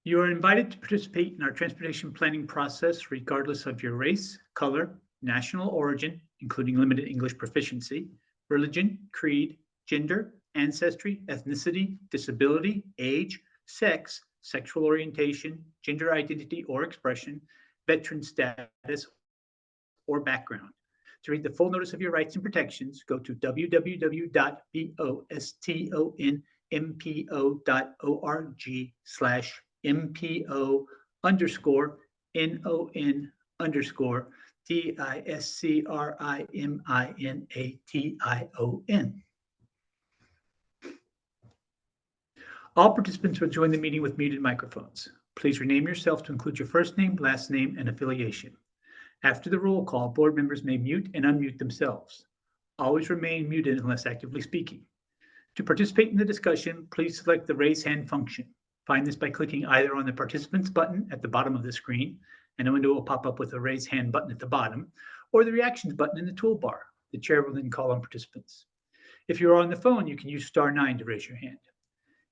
You are invited to participate in our transportation planning process regardless of your race, color, national origin, including limited English proficiency, religion, creed, gender, ancestry, ethnicity, disability, age, sex, sexual orientation, gender identity or expression, veteran status, or background. To read the full notice of your rights and protections, go to www.boston_MPO.org/MPO_DISCRIMINATION. All participants will join the meeting with muted microphones. Please rename yourself to include your first name, last name, and affiliation. After the roll call, board members may mute and unmute themselves. Always remain muted unless actively speaking. To participate in the discussion, please select the raise hand function. Find this by clicking either on the participants button at the bottom of the screen, and a window will pop up with a raise hand button at the bottom, or the reactions button in the toolbar. The chair will then call on participants. If you are on the phone, you can use *9 to raise your hand.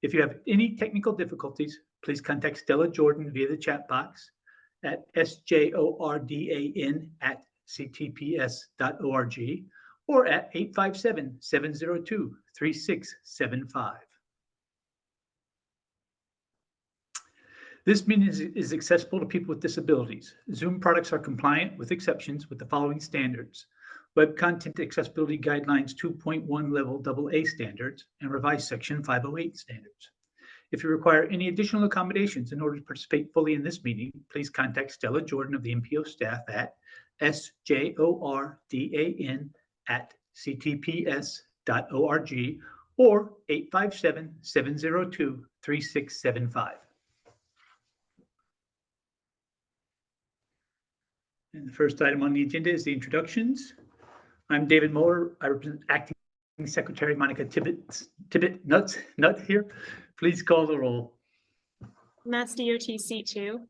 If you have any technical difficulties, please contact Stella Jordan via the chat box at sjordan@ctps.org or at 857-702-3675. This meeting is accessible to people with disabilities. Zoom products are compliant with exceptions with the following standards: Web Content Accessibility Guidelines 2.1 Level AA standards and Revised Section 508 standards. If you require any additional accommodations in order to participate fully in this meeting, please contact Stella Jordan of the MPO staff at sjordan@ctps.org or 857-702-3675. And the first item on the agenda is the introductions. I'm David Moeller. I represent Acting Secretary Monica Tibbet-Nutt here. Please call the roll. Mass DOT seat 2.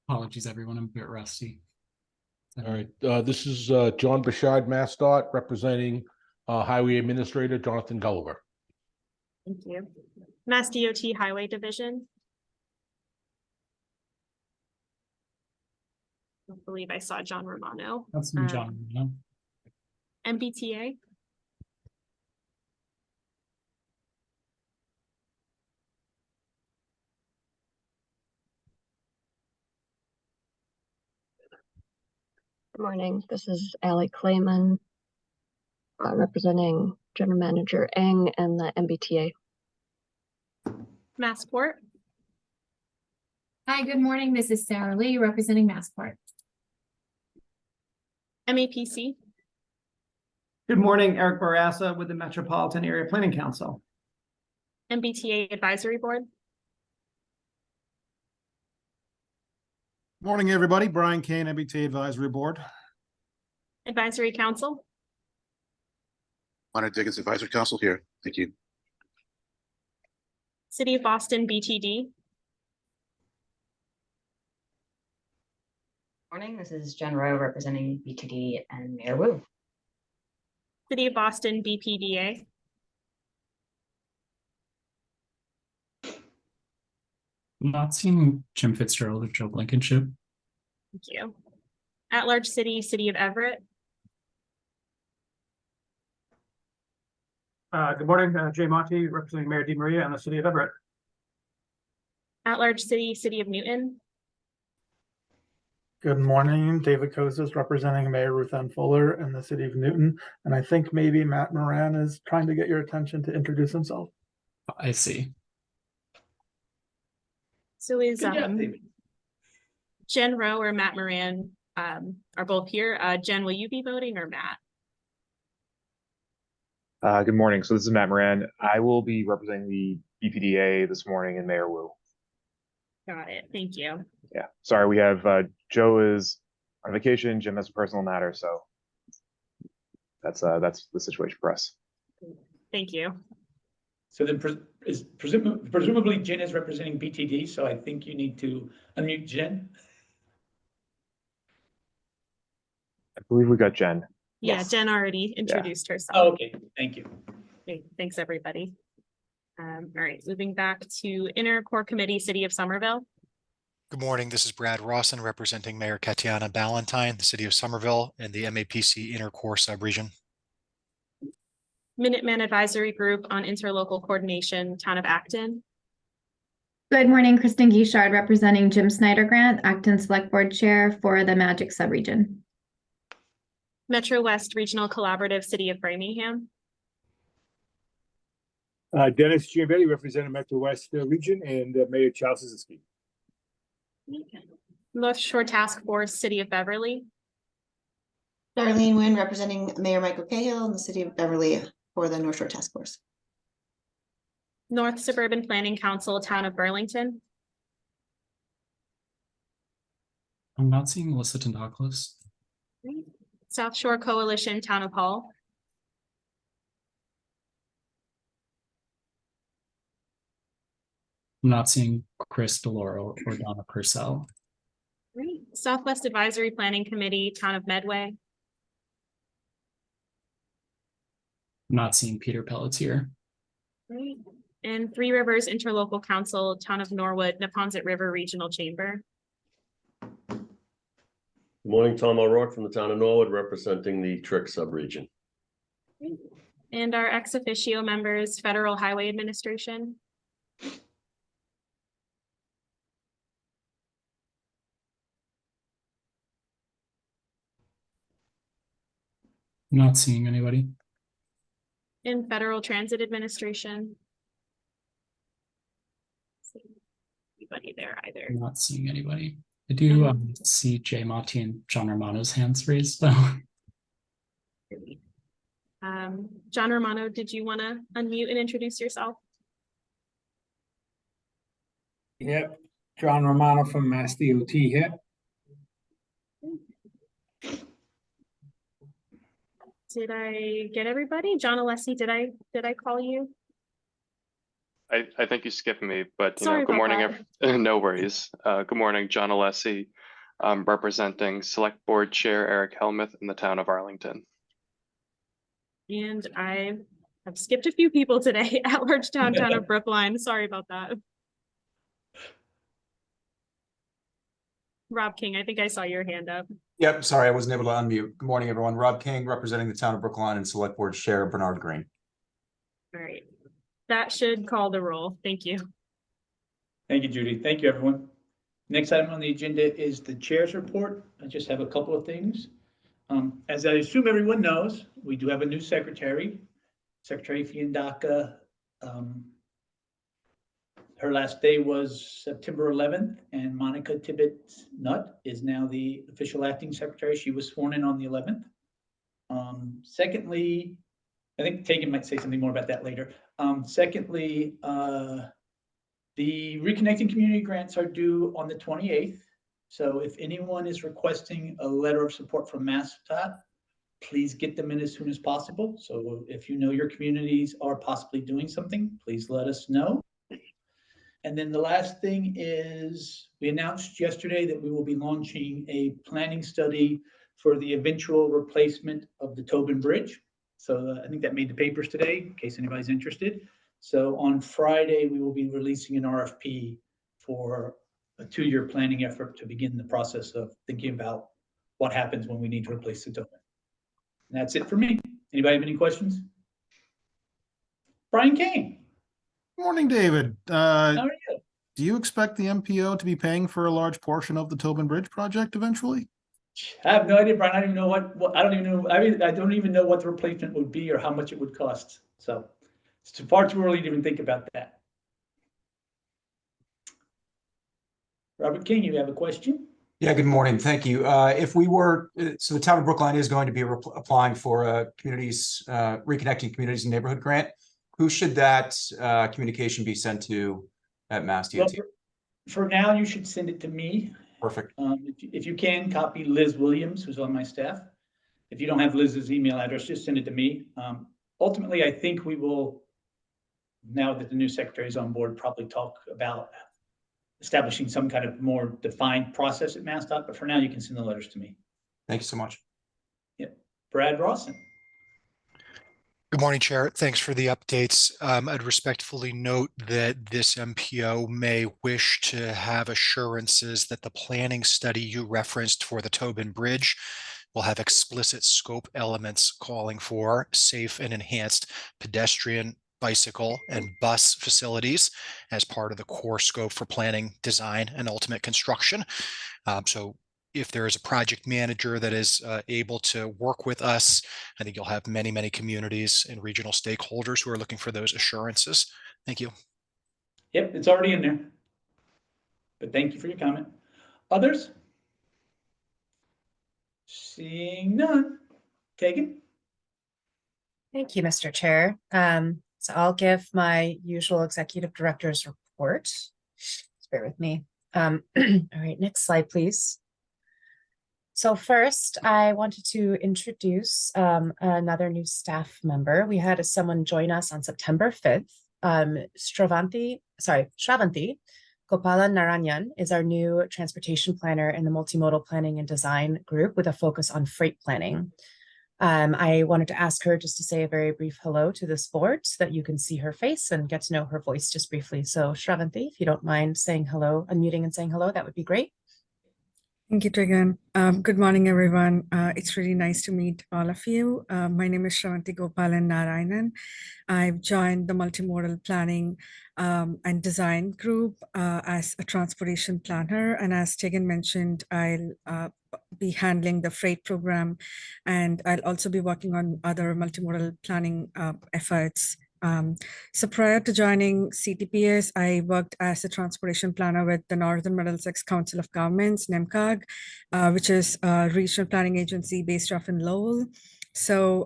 Apologies, everyone. I'm a bit rusty. All right. This is John Bouchard, MassDOT, representing Highway Administrator Jonathan Gulliver. Thank you. Mass DOT Highway Division. I believe I saw John Romano. That's me, John. MBTA. Good morning. This is Allie Clayman, representing General Manager Eng and the MBTA. Massport. Hi, good morning. This is Sarah Lee representing Massport. MAPC. Good morning, Eric Barassa with the Metropolitan Area Planning Council. MBTA Advisory Board. Morning, everybody. Brian Kane, MBTA Advisory Board. Advisory Council. Leonard Diggins Advisory Council here. Thank you. City of Boston BTD. Morning, this is Jen Rowe representing BTD and Mayor Wu. City of Boston BPDA. Not seeing Jim Fitzgerald or Joe Blankenship. Thank you. At-large city, City of Everett. Good morning, Jay Monty representing Mayor DiMaria and the City of Everett. At-large city, City of Newton. Good morning, David Kozas representing Mayor Ruth Ann Fuller and the City of Newton. And I think maybe Matt Moran is trying to get your attention to introduce himself. I see. So is Jen Rowe or Matt Moran are both here. Jen, will you be voting or Matt? Good morning. So this is Matt Moran. I will be representing the BPDA this morning and Mayor Wu. Got it. Thank you. Yeah. Sorry, we have Joe is on vacation. Jim has a personal matter, so that's the situation for us. Thank you. So then presumably Jen is representing BTD, so I think you need to unmute Jen. I believe we got Jen. Yeah, Yes. Jen already introduced Oh, herself. okay, thank you. Great, thanks, everybody. All right, moving back to Inner Core Committee, City of Somerville. Good morning. This is Brad Rawson representing Mayor Katiana Ballantyne, the city of Somerville, and the MAPC Inner Core Subregion. Minuteman Advisory Group on Interlocal Coordination, Town of Acton. Good morning, Kristen Guichard, representing Jim Snyder Grant, Acton Select Board Chair for the Magic Subregion. Metro West Regional Collaborative, City of Framingham. Dennis Giambetti, representing Metro West Region, and Mayor Charles Zizinski. North Shore Task Force, City of Beverly. Darlene Nguyen, representing Mayor Michael Cahill in the city of Beverly for the North Shore Task Force. North Suburban Planning Council, Town of Burlington. I'm not seeing Melissa Tendaklis. South Shore Coalition, Town of Hull. I'm not seeing Chris DeLauro or Donna Purcell. Great. Southwest Advisory Planning Committee, Town of Medway. I'm not seeing Peter Pelletier. Great. And Three Rivers Interlocal Council, Town of Norwood, Neponset River Regional Chamber. Good morning, Tom O'Rourke from the town of Norwood, representing the Trick subregion. And our ex officio members, Federal Highway Administration. I'm not seeing anybody. And Federal Transit Administration. Anybody there either. I'm not seeing anybody. I do see Jay Motti and John Romano's hands raised though. John Romano, did you want to unmute and introduce yourself? Yep, John Romano from Mass DOT here. Did I get everybody? John Alessi, did I call you? I think you skipped me, but Sorry good about morning. No worries. Good morning, John Alessi, representing Select Board Chair Eric Helmuth in the town of Arlington. And I have skipped a few people today. At-large town of Brookline. Sorry about that. Rob King, I think I saw your hand up. Yep, sorry, I wasn't able to unmute. Good morning, everyone. Rob King, representing the town of Brookline, and Select Board Chair Bernard Green. All right. That should call the roll. Thank you. Thank you, Judy. Thank you, everyone. Next item on the agenda is the chair's report. I just have a couple of things. As I assume everyone knows, we do have a new secretary, Secretary Fiandaka. Her last day was September 11th, and Monica Tibbetts-Nutt is now the official acting secretary. She was sworn in on the 11th. Secondly, I think Tegan might say something more about that later. Secondly, the Reconnecting Community grants are due on the 28th. So if anyone is requesting a letter of support from MassDOT, please get them in as soon as possible. So if you know your communities are possibly doing something, please let us know. And then the last thing is we announced yesterday that we will be launching a planning study for the eventual replacement of the Tobin Bridge. So I think that made the papers today, in case anybody's interested. So on Friday, we will be releasing an RFP for a 2-year planning effort to begin the process of thinking about what happens when we need to replace the Tobin. And that's it for me. Anybody have any questions? Brian Kane. Morning, David. How are you? Do you expect the MPO to be paying for a large portion of the Tobin Bridge project eventually? I have no idea, Brian. I don't even know what I don't even know. I don't even know what the replacement would be or how much it would cost. So it's far too early to even think about that. Robert King, you have a question? Yeah, good morning. Thank you. If we were, so the town of Brookline is going to be applying for a Reconnecting Communities and Neighborhood grant. Who should that communication be sent to at Mass DOT? Well, for now, you should send it to me. Perfect. If you can, copy Liz Williams, who's on my staff. If you don't have Liz's email address, just send it to me. Ultimately, I think we will, now that the new secretary is on board, probably talk about establishing some kind of more defined process at MassDOT. But for now, you can send the letters to me. Thank you so much. Yeah. Brad Rawson. Good morning, Chair. Thanks for the updates. I'd respectfully note that this MPO may wish to have assurances that the planning study you referenced for the Tobin Bridge will have explicit scope elements calling for safe and enhanced pedestrian, bicycle, and bus facilities as part of the core scope for planning, design, and ultimate construction. So if there is a project manager that is able to work with us, I think you'll have many, many communities and regional stakeholders who are looking for those assurances. Thank you. Yep, it's already in there. But thank you for your comment. Others? Seeing none. Kagan? Thank you, Mr. Chair. So I'll give my usual executive director's report. Just bear with me. All right, next slide, please. So first, I wanted to introduce another new staff member. We had someone join us on September 5th. Shravanti Gopalan Narayan is our new transportation planner in the multimodal planning and design group with a focus on freight planning. I wanted to ask her just to say a very brief hello to this board so that you can see her face and get to know her voice just briefly. So Shravanti, if you don't mind saying hello, unmuting and saying hello, that would be great. Thank you, Tegan. Good morning, everyone. It's really nice to meet all of you. My name is Shravanti Gopalan Narayanan. I've joined the multimodal planning and design group as a transportation planner. And as Tegan mentioned, I'll be handling the freight program, and I'll also be working on other multimodal planning efforts. So prior to joining CTPS, I worked as a transportation planner with the Northern Middlesex Council of Governments, NEMCOG, which is a regional planning agency based off in Lowell. So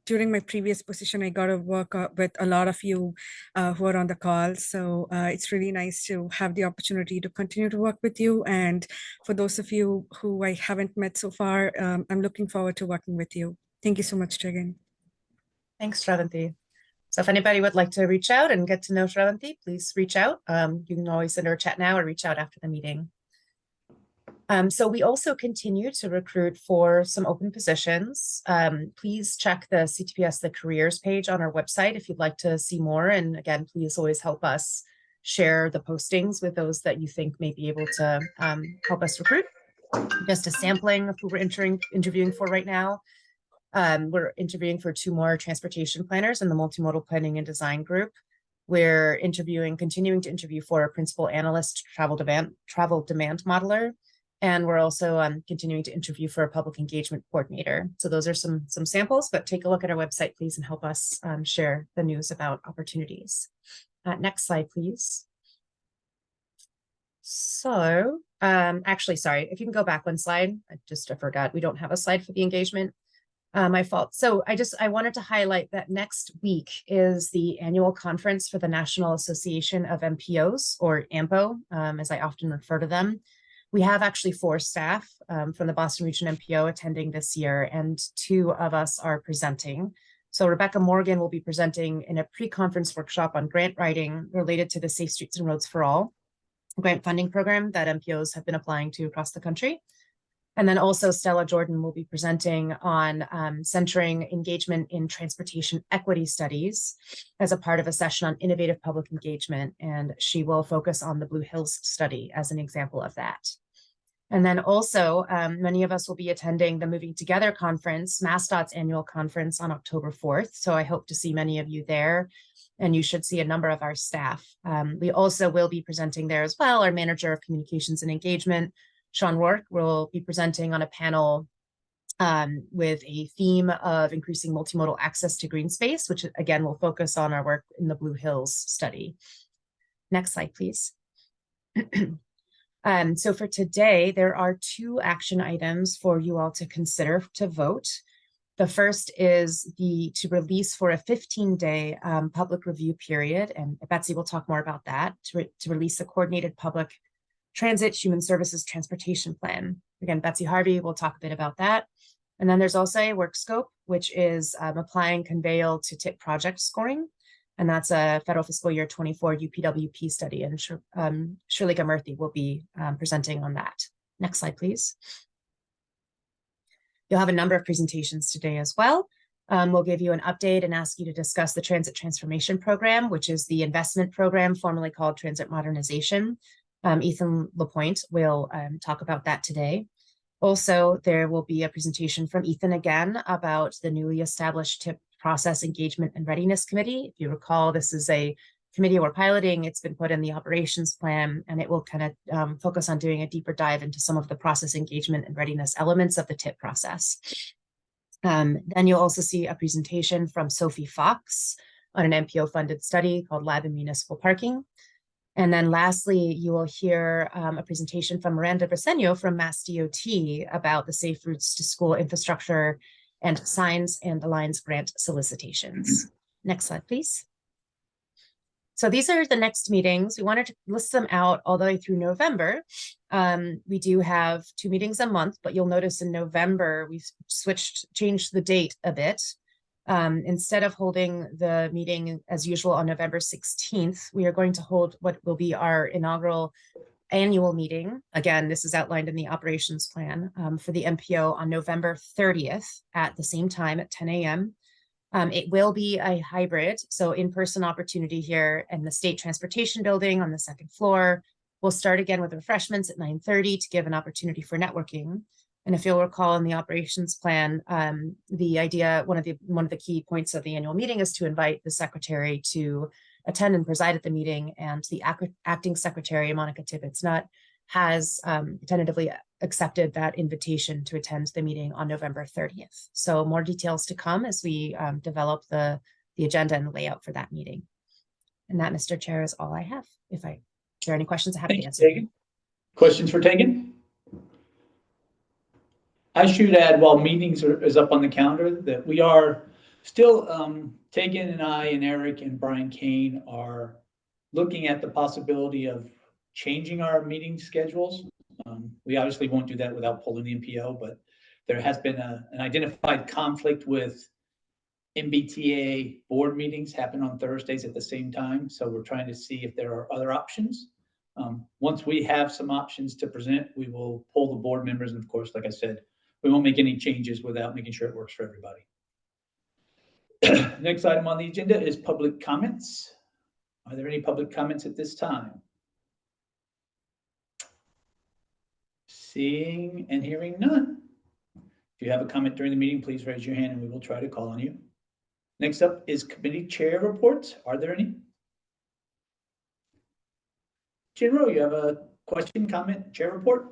during my previous position, I got to work with a lot of you who are on the call. So it's really nice to have the opportunity to continue to work with you. And for those of you who I haven't met so far, I'm looking forward to working with you. Thank you so much, Tegan. Thanks, Shravanti. So if anybody would like to reach out and get to know Shravanti, please reach out. You can always send her a chat now or reach out after the meeting. So we also continue to recruit for some open positions. Please check the CTPS, the careers page on our website if you'd like to see more. And again, please always help us share the postings with those that you think may be able to help us recruit. Just a sampling of who we're interviewing for right now. We're interviewing for 2 more transportation planners in the multimodal planning and design group. We're continuing to interview for a principal analyst, travel demand modeler. And we're also continuing to interview for a public engagement coordinator. So those are some samples, but take a look at our website, please, and help us share the news about opportunities. Next slide, please. So actually, sorry, if you can go back 1 slide. I forgot, we don't have a slide for the engagement. My fault. So I wanted to highlight that next week is the annual conference for the National Association of MPOs, or AMPO, as I often refer to them. We have actually 4 staff from the Boston Region MPO attending this year, and 2 of us are presenting. So Rebecca Morgan will be presenting in a pre-conference workshop on grant writing related to the Safe Streets and Roads for All grant funding program that MPOs have been applying to across the country. And then also Stella Jordan will be presenting on centering engagement in transportation equity studies as a part of a session on innovative public engagement. And she will focus on the Blue Hills study as an example of that. And then also many of us will be attending the Moving Together conference, MassDOT's annual conference on October 4th. So I hope to see many of you there. And you should see a number of our staff. We also will be presenting there as well. Our manager of communications and engagement, Sean Rourke, will be presenting on a panel with a theme of increasing multimodal access to green space, which again will focus on our work in the Blue Hills study. Next slide, please. So for today, there are 2 action items for you all to consider to vote. The first is to release for a 15-day public review period, and Betsy will talk more about that, to release a coordinated public transit human services transportation plan. Again, Betsy Harvey will talk a bit about that. And then there's also a work scope, which is applying conveyal to tip project scoring. And that's a federal fiscal year 24 UPWP study. And Shirley Gamurthy will be presenting on that. Next slide, please. You'll have a number of presentations today as well. We'll give you an update and ask you to discuss the Transit Transformation Program, which is the investment program formerly called Transit Modernization. Ethan Lapointe will talk about that today. Also, there will be a presentation from Ethan again about the newly established TIP Process Engagement and Readiness Committee. If you recall, this is a committee we're piloting. It's been put in the operations plan, and it will kind of focus on doing a deeper dive into some of the process engagement and readiness elements of the TIP process. Then you'll also see a presentation from Sophie Fox on an MPO-funded study called Lab and Municipal Parking. And then lastly, you will hear a presentation from Miranda Briceño from Mass DOT about the Safe Routes to School infrastructure and signs and the lines grant solicitations. Next slide, please. So these are the next meetings. We wanted to list them out all the way through November. We do have 2 meetings a month, but you'll notice in November, we've changed the date a bit. Instead of holding the meeting as usual on November 16th, we are going to hold what will be our inaugural annual meeting. Again, this is outlined in the operations plan for the MPO on November 30th at the same time at 10 a.m. It will be a hybrid, so in-person opportunity here in the State Transportation Building on the 2nd floor. We'll start again with refreshments at 9:30 to give an opportunity for networking. And if you'll recall in the operations plan, the idea, one of the key points of the annual meeting is to invite the secretary to attend and preside at the meeting. And the acting secretary, Monica Tibbetts-Nutt, has tentatively accepted that invitation to attend the meeting on November 30th. So more details to come as we develop the agenda and layout for that meeting. And that, Mr. Chair, is all I have. If there are any questions, I have to answer. Questions for Tegan? I should add, while meetings is up on the calendar, that we are still, Tegan and I and Eric and Brian Kane are looking at the possibility of changing our meeting schedules. We obviously won't do that without pulling the MPO, but there has been an identified conflict with MBTA board meetings happen on Thursdays at the same time. So we're trying to see if there are other options. Once we have some options to present, we will pull the board members. And of course, like I said, we won't make any changes without making sure it works for everybody. Next item on the agenda is public comments. Are there any public comments at this time? Seeing and hearing none. If you have a comment during the meeting, please raise your hand and we will try to call on you. Next up is committee chair reports. Are there any? Jinro, you have a question, comment, chair report?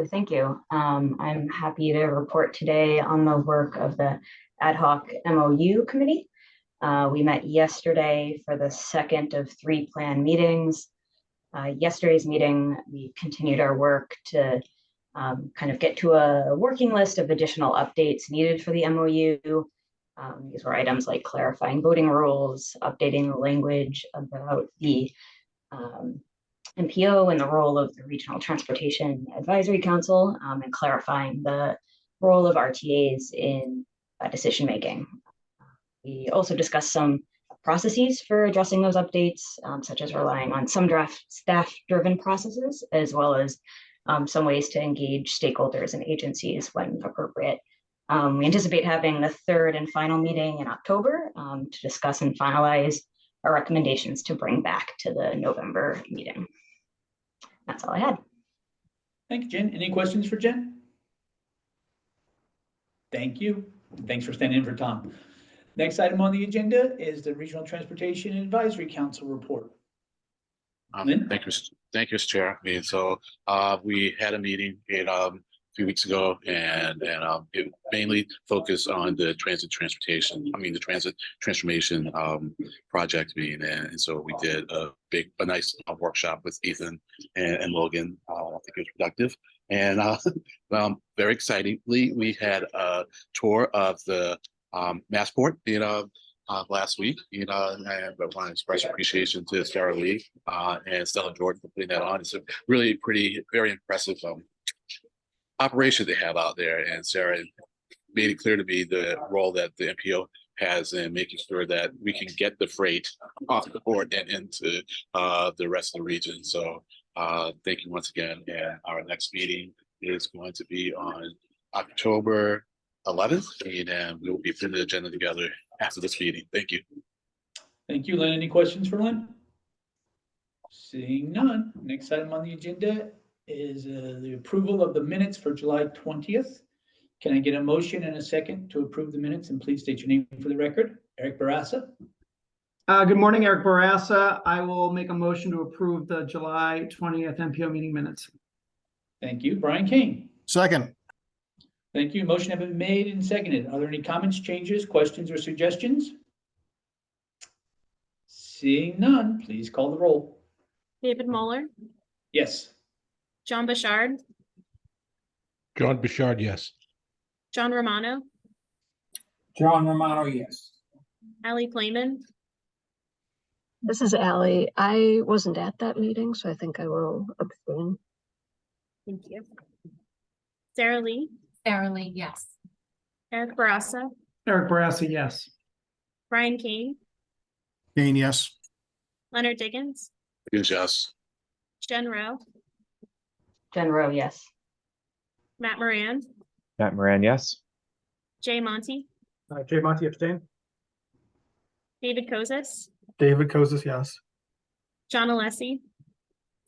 Thank you. I'm happy to report today on the work of the ad hoc MOU committee. We met yesterday for the second of 3 planned meetings. Yesterday's meeting, we continued our work to kind of get to a working list of additional updates needed for the MOU. These were items like clarifying voting rules, updating the language about the MPO and the role of the Regional Transportation Advisory Council, and clarifying the role of RTAs in decision making. We also discussed some processes for addressing those updates, such as relying on some draft staff-driven processes, as well as some ways to engage stakeholders and agencies when appropriate. We anticipate having the 3rd and final meeting in October to discuss and finalize our recommendations to bring back to the November meeting. That's all I had. Thank you, Jen. Any questions for Jen? Thank you. Thanks for standing in for Tom. Next item on the agenda is the Regional Transportation Advisory Council report. Thank you, Mr. Chair. We had a meeting a few weeks ago, and it mainly focused on the transit transformation project meeting, and so we did a nice workshop with Ethan and Logan. I think it was productive, and very excitingly, we had a tour of the Massport, last week, and I want to express appreciation to Sarah Lee and Stella Jordan for putting that on. It's a really very impressive operation they have out there, and Sarah made it clear to me the role that the MPO has in making sure that we can get the freight off the board and into the rest of the region. So thank you once again. And our next meeting is going to be on October 11th, and we will be putting the agenda together after this meeting. Thank you. Thank you, Len. Any questions for Len? Seeing none, next item on the agenda is the approval of the minutes for July 20th. Can I get a motion and a second to approve the minutes? And please state your name for the record. Eric Barassa. Good morning, Eric Barassa. I will make a motion to approve the July 20th MPO meeting minutes. Thank you. Brian King. Second. Thank you. Motion have been made and seconded. Are there any comments, changes, questions, or suggestions? Seeing none, please call the roll. David Muller, Yes. John Bouchard, John Bouchard, yes. John Romano, John Romano, yes. Allie Playman, This is Allie. I wasn't at that meeting, so I think I will abstain. thank you. Sarah Lee, Yes. Eric Barassa, Eric Barassa, yes. Brian King, Kane, yes. Leonard Diggins, Yes. Jen Rowe, Jen Rowe, yes. Matt Moran, Matt Moran, yes. Jay Monty, Jay Monty abstain. David Kozis, David Kozis, yes. John Alessi,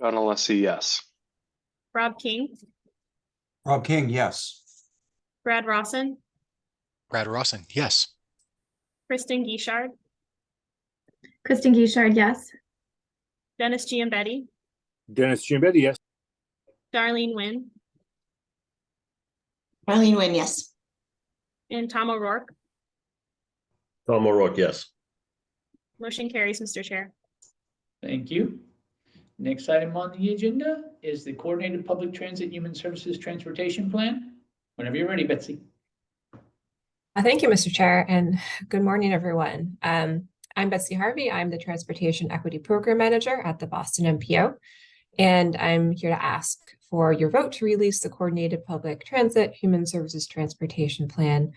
John Alessi, yes. Rob King, Rob King, yes. Brad Rawson, Brad Rawson, yes. Kristen Guichard, Kristen Guichard, yes. Dennis Giambetti, Dennis Giambetti, yes. Darlene Wynn, Marlene Nguyen, yes. and Tom O'Rourke. Tom O'Rourke, yes. Motion carries, Mr. Chair. Thank you. Next item on the agenda is the Coordinated Public Transit Human Services Transportation Plan. Whenever you're ready, Betsy. Thank you, Mr. Chair, and good morning, everyone. I'm Betsy Harvey. I'm the Transportation Equity Program Manager at the Boston MPO, and I'm here to ask for your vote to release the Coordinated Public Transit Human Services Transportation Plan,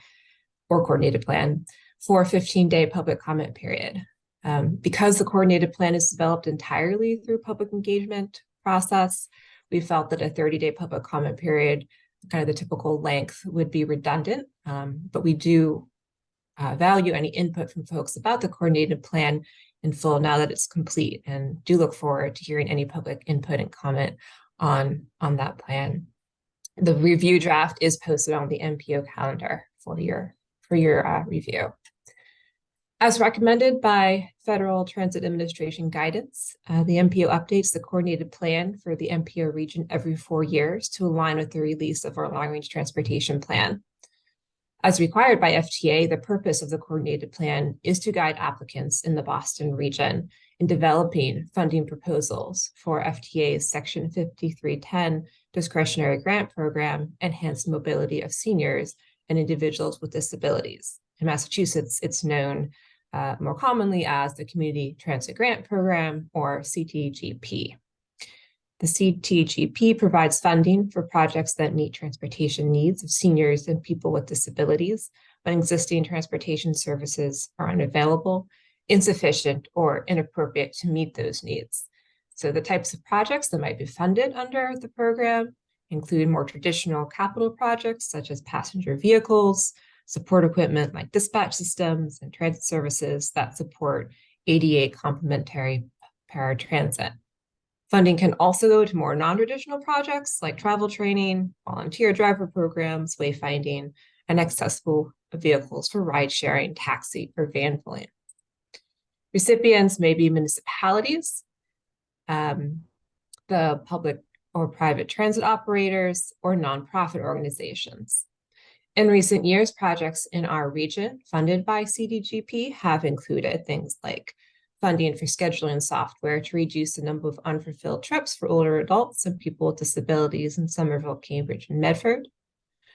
or Coordinated Plan, for a 15-day public comment period. Because the Coordinated Plan is developed entirely through public engagement process, we felt that a 30-day public comment period, kind of the typical length, would be redundant, but we do value any input from folks about the Coordinated Plan in full now that it's complete, and do look forward to hearing any public input and comment on that plan. The review draft is posted on the MPO calendar for your review. As recommended by Federal Transit Administration guidance, the MPO updates the coordinated plan for the MPO region every 4 years to align with the release of our long-range transportation plan. As required by FTA, the purpose of the coordinated plan is to guide applicants in the Boston region in developing funding proposals for FTA's Section 5310 discretionary grant program, Enhanced Mobility of Seniors and Individuals with Disabilities. In Massachusetts, it's known more commonly as the Community Transit Grant Program, or CTGP. The CTGP provides funding for projects that meet transportation needs of seniors and people with disabilities when existing transportation services are unavailable, insufficient, or inappropriate to meet those needs. So the types of projects that might be funded under the program include more traditional capital projects such as passenger vehicles, support equipment like dispatch systems, and transit services that support ADA complementary paratransit. Funding can also go to more non-traditional projects like travel training, volunteer driver programs, wayfinding, and accessible vehicles for ride sharing, taxi, or van pooling. Recipients may be municipalities, the public or private transit operators, or nonprofit organizations. In recent years, projects in our region funded by CDGP have included things like funding for scheduling software to reduce the number of unfulfilled trips for older adults and people with disabilities in Somerville, Cambridge, and Medford,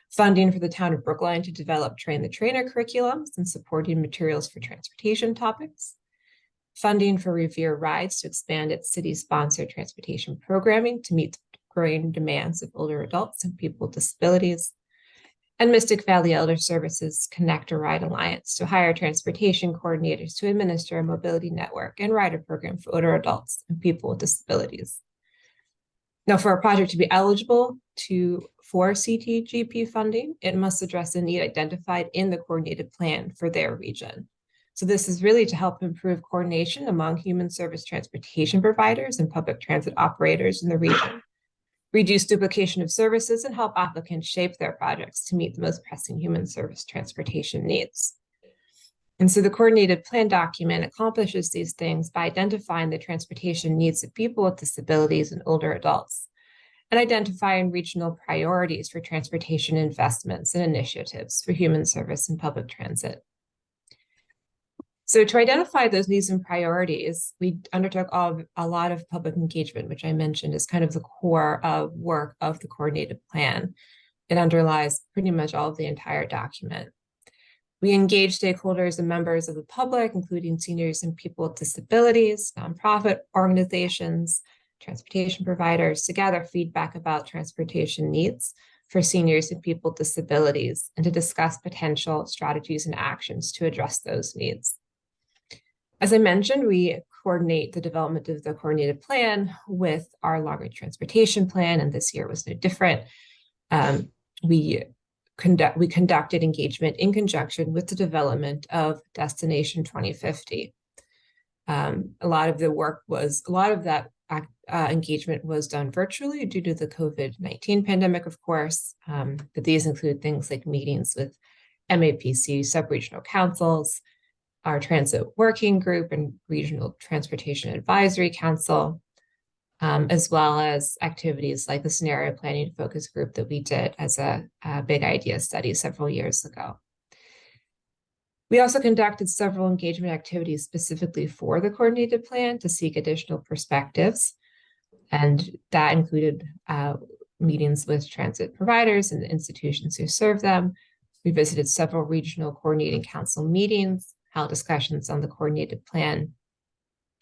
funding for the town of Brookline to develop train-the-trainer curriculums and supporting materials for transportation topics, funding for Revere Rides to expand its city-sponsored transportation programming to meet the growing demands of older adults and people with disabilities, and Mystic Valley Elder Services Connect a Ride Alliance to hire transportation coordinators to administer a mobility network and rider program for older adults and people with disabilities. Now, for a project to be eligible for CTGP funding, it must address the need identified in the coordinated plan for their region. So this is really to help improve coordination among human service transportation providers and public transit operators in the region, reduce duplication of services, and help applicants shape their projects to meet the most pressing human service transportation needs. And so the coordinated plan document accomplishes these things by identifying the transportation needs of people with disabilities and older adults, and identifying regional priorities for transportation investments and initiatives for human service and public transit. So to identify those needs and priorities, we undertook a lot of public engagement, which I mentioned is kind of the core of work of the coordinated plan. It underlies pretty much all of the entire document. We engaged stakeholders and members of the public, including seniors and people with disabilities, nonprofit organizations, transportation providers, to gather feedback about transportation needs for seniors and people with disabilities, and to discuss potential strategies and actions to address those needs. As I mentioned, we coordinate the development of the coordinated plan with our long-range transportation plan, and this year was no different. We conducted engagement in conjunction with the development of Destination 2050. A lot of that engagement was done virtually due to the COVID-19 pandemic, of course, but these include things like meetings with MAPC sub-regional councils, our transit working group and regional transportation advisory council, as well as activities like the scenario planning focus group that we did as a big idea study several years ago. We also conducted several engagement activities specifically for the coordinated plan to seek additional perspectives, and that included meetings with transit providers and the institutions who serve them. We visited several regional coordinating council meetings, held discussions on the coordinated plan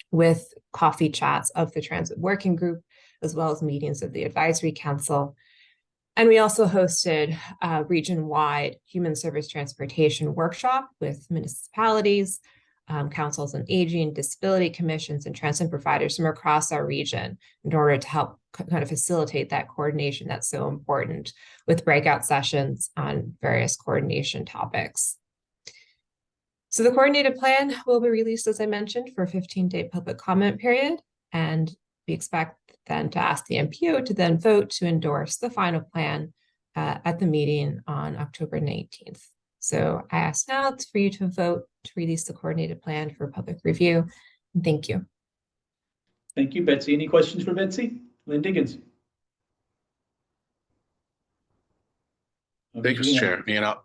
with coffee chats of the transit working group, as well as meetings of the advisory council. And we also hosted a region-wide human service transportation workshop with municipalities, councils on aging, disability commissions, and transit providers from across our region in order to help kind of facilitate that coordination that's so important, with breakout sessions on various coordination topics. So the coordinated plan will be released, as I mentioned, for a 15-day public comment period, and we expect then to ask the MPO to then vote to endorse the final plan at the meeting on October 19th. So I ask now for you to vote to release the coordinated plan for public review. And thank you. Thank you, Betsy. Any questions for Betsy? Lynn Diggins. Thank you, Mr. Chair. You know,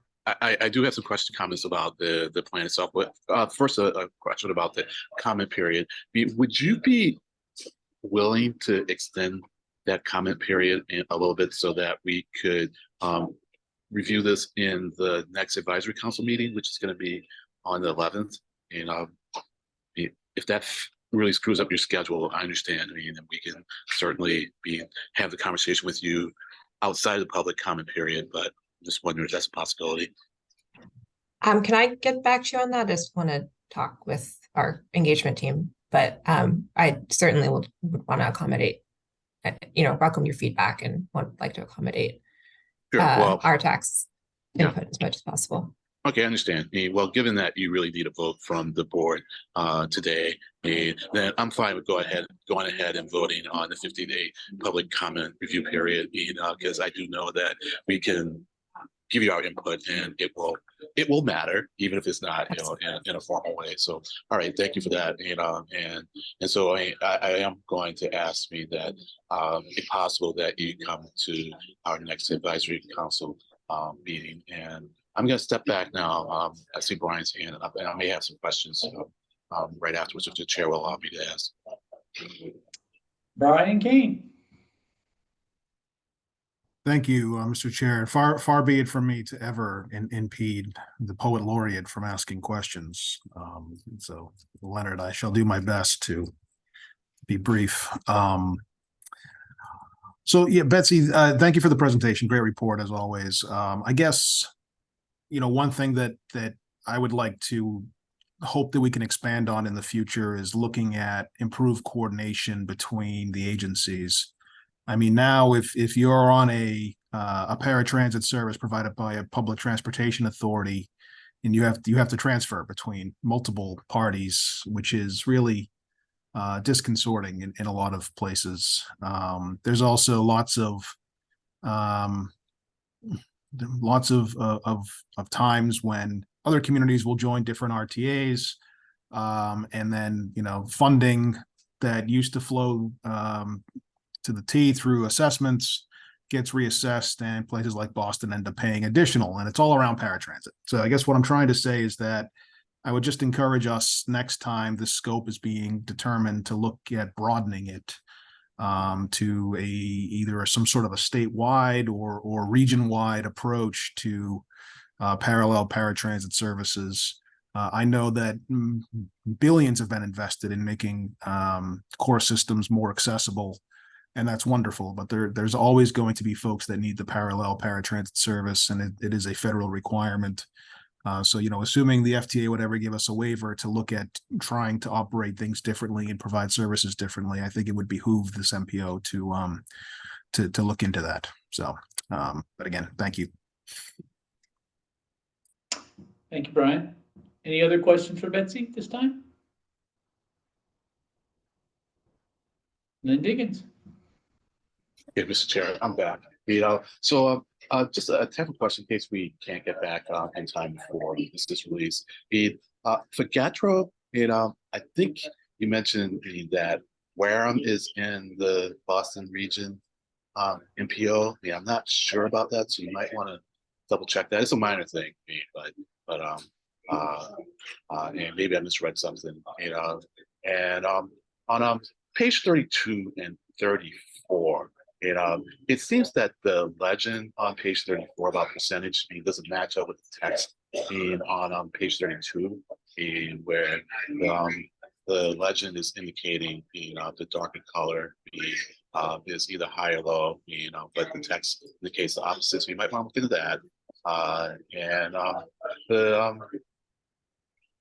I do have some comments about the plan itself. But first, a question about the comment period. Would you be willing to extend that comment period a little bit so that we could review this in the next advisory council meeting, which is going to be on the 11th? And if that really screws up your schedule, I understand. I mean, we can certainly have the conversation with you outside of the public comment period, but I'm just wondering if that's a possibility. Can I get back to you on that? I just want to talk with our engagement team, but I certainly would want to accommodate, welcome your feedback and would like to accommodate our tax input as much as possible. Okay, I understand. Well, given that you really need a vote from the board today, then I'm fine with going ahead and voting on the 50-day public comment review period, because I do know that we can give you our input and it will matter, even if it's not in a formal way. So, all right, thank you for that. And so I am going to ask that if possible that you come to our next advisory council meeting. And I'm going to step back now. I see Brian's hand up, and I may have some questions right afterwards if the chair will allow me to ask. Brian Kane. Thank you, Mr. Chair. Far be it from me to ever impede the poet laureate from asking questions. So, Leonard, I shall do my best to be brief. So, yeah, Betsy, thank you for the presentation. Great report, as always. I guess, one thing that I would like to hope that we can expand on in the future is looking at improved coordination between the agencies. I mean, now if you're on a paratransit service provided by a public transportation authority, and you have to transfer between multiple parties, which is really disconcerting in a lot of places. There's also lots of times when other communities will join different RTAs, and then funding that used to flow to the T through assessments gets reassessed, and places like Boston end up paying additional, and it's all around paratransit. So I guess what I'm trying to say is that I would just encourage us next time the scope is being determined to look at broadening it to either some sort of a statewide or region-wide approach to parallel paratransit services. I know that billions have been invested in making core systems more accessible, and that's wonderful, but there's always going to be folks that need the parallel paratransit service, and it is a federal requirement. So, assuming the FTA would ever give us a waiver to look at trying to operate things differently and provide services differently, I think it would behoove this MPO to look into that. So, but again, thank you. Thank you, Brian. Any other questions for Betsy this time? Lynn Diggins. Yeah, Mr. Chair, I'm back. Just a technical question in case we can't get back in time before this is released. For GATRO, I think you mentioned that Wareham is in the Boston Region MPO. I'm not sure about that, so you might want to double check that. It's a minor thing, but and maybe I misread something. And on page 32 and 34. It seems that the legend on page 34 about percentage doesn't match up with the text on page 32, where the legend is indicating the darker color is either high or low, but the text indicates the opposite. So you might want to look into that.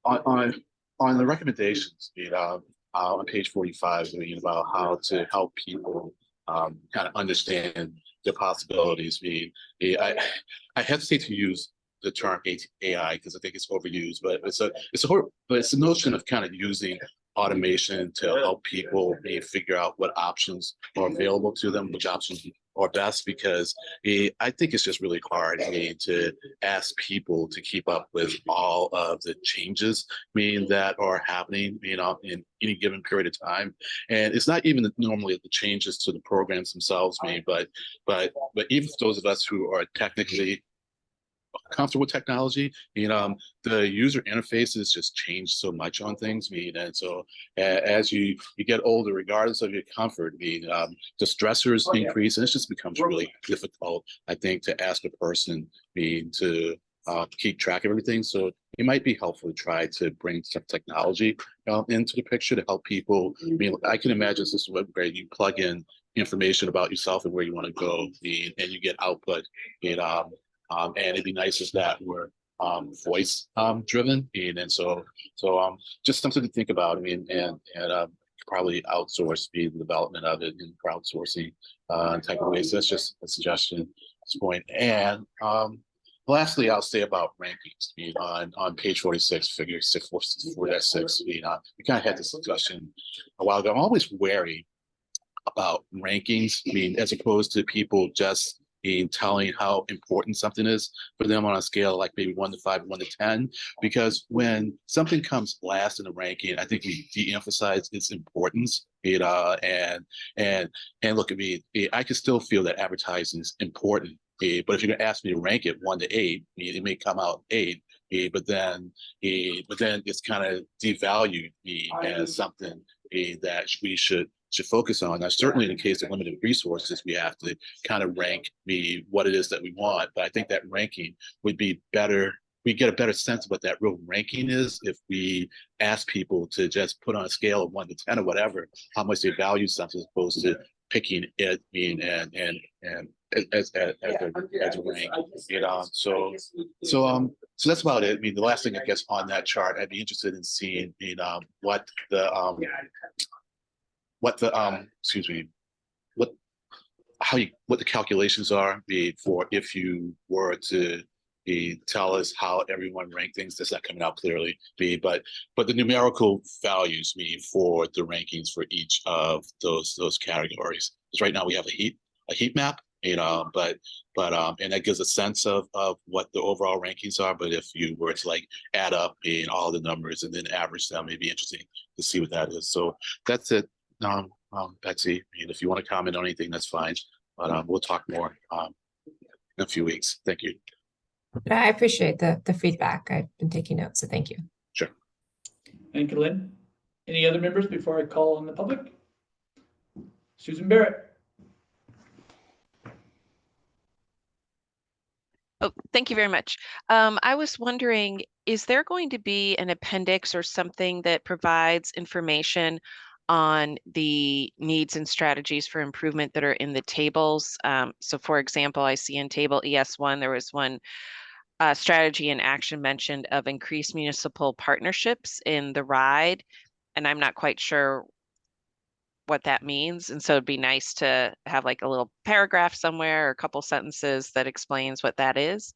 On the recommendations, on page 45, about how to help people kind of understand the possibilities. I hesitate to use the term AI because I think it's overused, but it's a notion of kind of using automation to help people figure out what options are available to them, which options are best, because I think it's just really hard to ask people to keep up with all of the changes that are happening in any given period of time. And it's not even normally the changes to the programs themselves, but even for those of us who are technically comfortable with technology, the user interfaces just change so much on things. And so as you get older, regardless of your comfort, the stressors increase, and it just becomes really difficult, I think, to ask a person to keep track of everything. So it might be helpful to try to bring some technology into the picture to help people. I can imagine this where you plug in information about yourself and where you want to go, and you get output. And it'd be nice if that were voice driven, and so just something to think about. And probably outsource the development of it in crowdsourcing type of ways. That's just a suggestion at this point. And lastly, I'll say about rankings. On page 46, figure 646, we kind of had this discussion a while ago. I'm always wary about rankings. As opposed to people just telling how important something is for them on a scale like maybe 1 to 5, 1 to 10, because when something comes last in the ranking, I think we de-emphasize its importance. And look at me, I can still feel that advertising is important. But if you're going to ask me to rank it 1 to 8, it may come out 8. But then it's kind of devalued as something that we should focus on. Now, certainly in the case of limited resources, we have to kind of rank what it is that we want. But I think that ranking would be better. We get a better sense of what that real ranking is if we ask people to just put on a scale of 1 to 10 or whatever, how much they value something, as opposed to picking it and as a rank. So that's about it. The last thing I guess on that chart, I'd be interested in seeing what the what the calculations are for if you were to tell us how everyone ranked things. That's not coming out clearly. But the numerical values for the rankings for each of those categories. Because right now we have a heat map, but and that gives a sense of what the overall rankings are. But if you were to like add up all the numbers and then average them, it'd be interesting to see what that is. So that's it. Betsy, if you want to comment on anything, that's fine. But we'll talk more in a few weeks. Thank you. I appreciate the feedback. I've been taking notes, so thank you. Sure. Thank you, Lynn. Any other members before I call on the public? Susan Barrett. Oh, thank you very much. I was wondering, is there going to be an appendix or something that provides information on the needs and strategies for improvement that are in the tables? So for example, I see in table ES1, there was one strategy and action mentioned of increased municipal partnerships in the ride, and I'm not quite sure what that means. And so it'd be nice to have like a little paragraph somewhere or a couple sentences that explains what that is.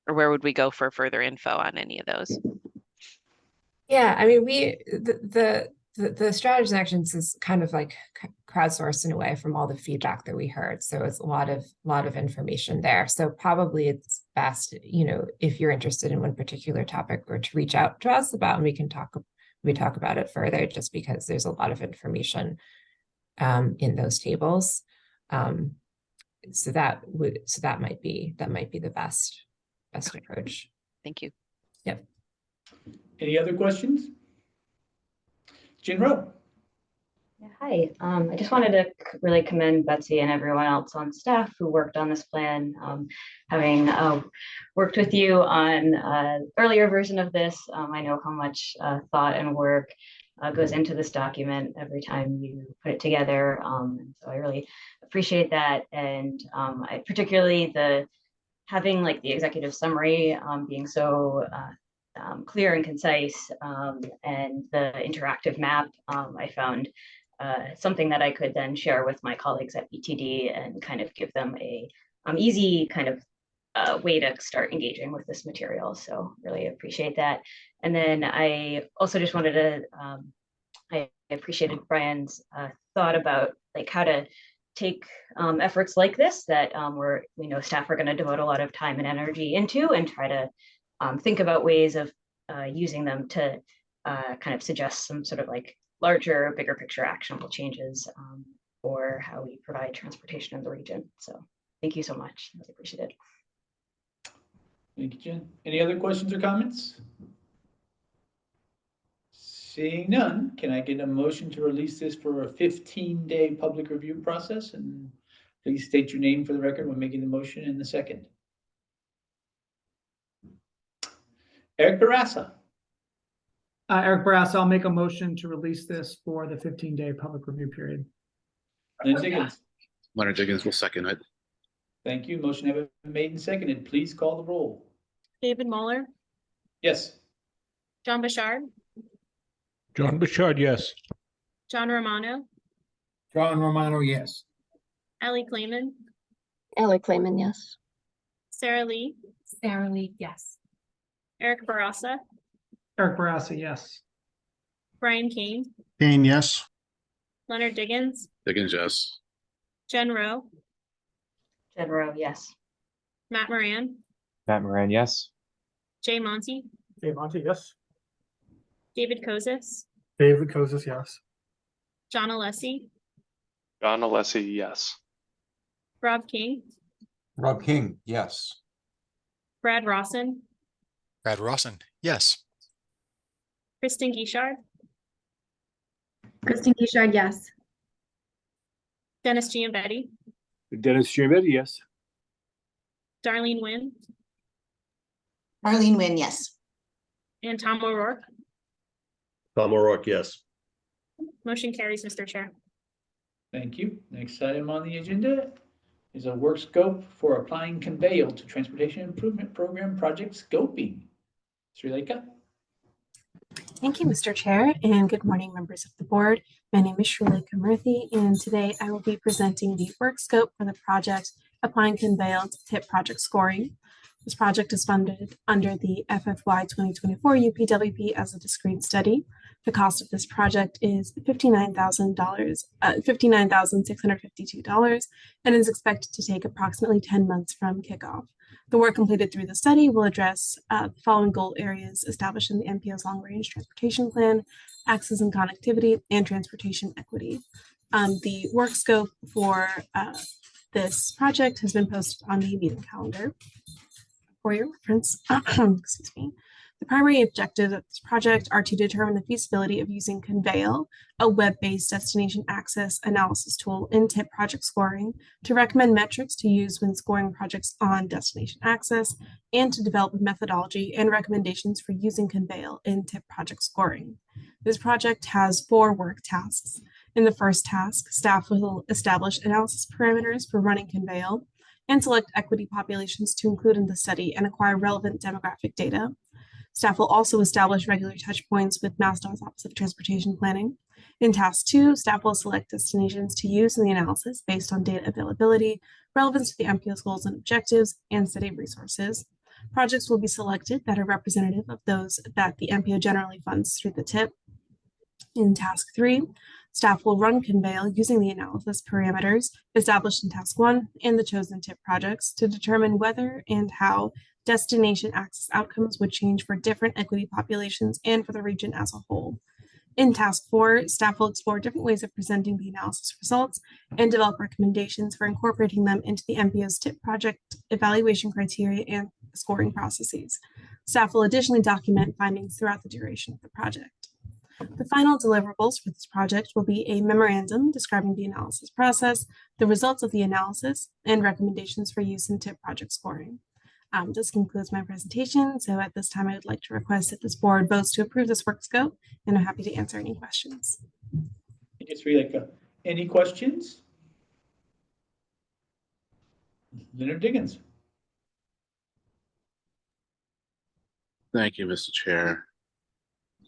Or where would we go for further info on any of those? Yeah, I mean, the strategies and actions is kind of like crowdsourced in a way from all the feedback that we heard. So it's a lot of information there. So probably it's best, if you're interested in one particular topic, or to reach out to us about, and we talk about it further, just because there's a lot of information in those tables. So that might be the best approach. Thank you. Yep. Any other questions? Jen Rowe. Hi, I just wanted to really commend Betsy and everyone else on staff who worked on this plan. Having worked with you on an earlier version of this, I know how much thought and work goes into this document every time you put it together. And so I really appreciate that. And I particularly having like the executive summary being so clear and concise, and the interactive map, I found something that I could then share with my colleagues at BTD and kind of give them a easy kind of way to start engaging with this material. So really appreciate that. And then I also just wanted to, I appreciated Brian's thought about like how to take efforts like this that we know staff are going to devote a lot of time and energy into, and try to think about ways of using them to kind of suggest some sort of like larger, bigger picture actionable changes for how we provide transportation in the region. So thank you so much. I appreciate it. Thank you, Jen. Any other questions or comments? Seeing none, can I get a motion to release this for a 15-day public review process? And please state your name for the record when making the motion in the second. Eric Barassa. Eric Barassa, I'll make a motion to release this for the 15-day public review period. Leonard Diggins. Leonard Diggins will second it. Thank you. Motion has been made and seconded. Please call the roll. David Muller, Yes. John Bouchard, John Bouchard, yes. John Romano, John Romano, yes. Ellie Clayman, Ellie Clayman, yes. Sarah Lee, Yes. Eric Barassa, Eric Barassa, yes. Brian Kane, Kane, yes. Leonard Diggins, Diggins, yes. Jen Rowe, Jen Rowe, yes. Matt Moran, Matt Moran, yes. Jay Monty, Dave Monte, yes. David Kozis, David Kozis, yes. John Alessi, John Alessi, yes. Rob King, Rob King, yes. Brad Rawson, Brad Rawson, yes. Kristen Guichard, Kristen Guichard, yes. Dennis Giambetti, Dennis Giambetti, yes. Darlene Nguyen, Arlene Nguyen, yes. and Tom O'Rourke. Tom O'Rourke, yes. Motion carries, Mr. Chair. Thank you. Next item on the agenda is a work scope for applying conveyal to Transportation Improvement Program project scoping. Sri Lanka. Thank you, Mr. Chair, and good morning, members of the board. My name is Shirley Murthy, and today I will be presenting the work scope for the project Applying Conveyor to TIP project scoring. This project is funded under the FFY 2024 UPWP as a discrete study. The cost of this project is $59,652, and is expected to take approximately 10 months from kickoff. The work completed through the study will address the following goal areas established in the MPO's long-range transportation plan: access and connectivity, and transportation equity. The work scope for this project has been posted on the meeting calendar. For your reference, excuse me. The primary objectives of this project are to determine the feasibility of using Conveyor, a web-based destination access analysis tool in TIP project scoring, to recommend metrics to use when scoring projects on destination access, and to develop a methodology and recommendations for using Conveyor in TIP project scoring. This project has 4 work tasks. In the first task, staff will establish analysis parameters for running Conveyor and select equity populations to include in the study and acquire relevant demographic data. Staff will also establish regular touch points with MassDOT's Office of Transportation Planning. In task 2, staff will select destinations to use in the analysis based on data availability, relevance to the MPO's goals and objectives, and study resources. Projects will be selected that are representative of those that the MPO generally funds through the TIP. In task 3, staff will run Conveyor using the analysis parameters established in task 1 and the chosen TIP projects to determine whether and how destination access outcomes would change for different equity populations and for the region as a whole. In task 4, staff will explore different ways of presenting the analysis results and develop recommendations for incorporating them into the MPO's TIP project evaluation criteria and scoring processes. Staff will additionally document findings throughout the duration of the project. The final deliverables for this project will be a memorandum describing the analysis process, the results of the analysis, and recommendations for use in TIP project scoring. This concludes my presentation. So at this time, I would like to request that this board votes to approve this work scope, and I'm happy to answer any questions. Yes, Rebecca. Any questions? Leonard Diggins. Thank you, Mr. Chair.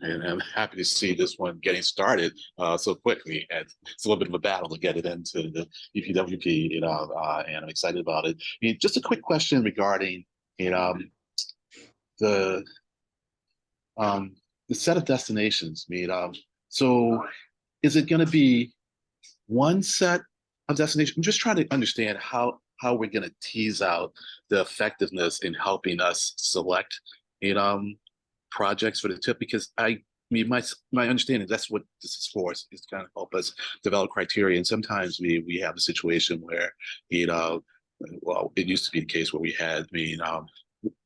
And I'm happy to see this one getting started so quickly. And it's a little bit of a battle to get it into the UPWP, and I'm excited about it. Just a quick question regarding the set of destinations. So is it going to be one set of destinations? I'm just trying to understand how we're going to tease out the effectiveness in helping us select projects for the TIP, because my understanding, that's what this is for, is to kind of help us develop criteria. And sometimes we have a situation where well, it used to be the case where we had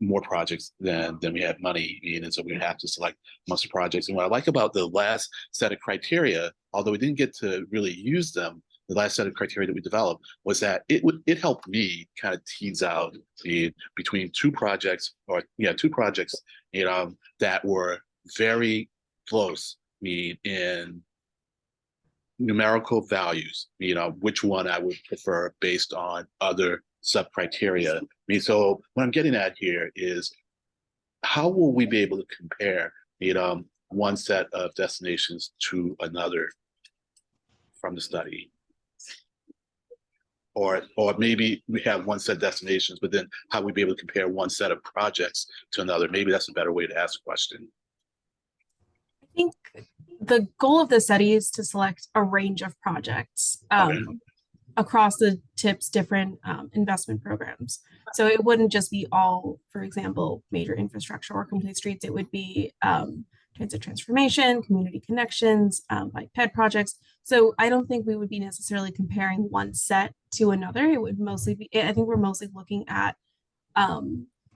more projects than we had money, and so we would have to select most of projects. And what I like about the last set of criteria, although we didn't get to really use them, the last set of criteria that we developed was that it helped me kind of tease out between two projects that were very close in numerical values, which one I would prefer based on other sub criteria. So what I'm getting at here is, how will we be able to compare one set of destinations to another from the study? Or maybe we have one set of destinations, but then how would we be able to compare one set of projects to another? Maybe that's a better way to ask a question. I think the goal of the study is to select a range of projects across the TIP's different investment programs. So it wouldn't just be all, for example, major infrastructure or complete streets. It would be transit transformation, community connections, like PED projects. So I don't think we would be necessarily comparing one set to another. It would mostly be, I think we're mostly looking at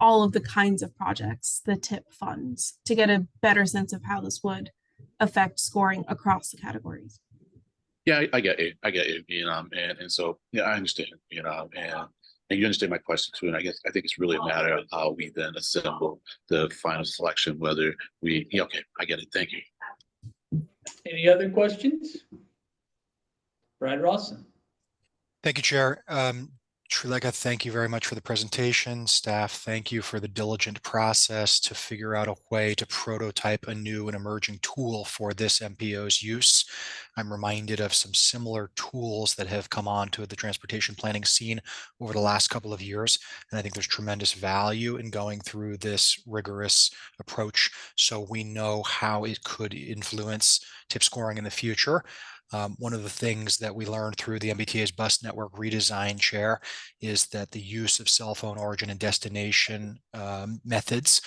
all of the kinds of projects the TIP funds to get a better sense of how this would affect scoring across the categories. Yeah, I get it. And so, yeah, I understand, and you understand my question too. And I think it's really a matter of how we then assemble the final selection, whether we, okay, I get it. Thank you. Any other questions? Brad Rawson. Thank you, Chair. Truleka, thank you very much for the presentation. Staff, thank you for the diligent process to figure out a way to prototype a new and emerging tool for this MPO's use. I'm reminded of some similar tools that have come onto the transportation planning scene over the last couple of years. And I think there's tremendous value in going through this rigorous approach so we know how it could influence tip scoring in the future. One of the things that we learned through the MBTA's bus network redesign, Chair, is that the use of cell phone origin and destination methods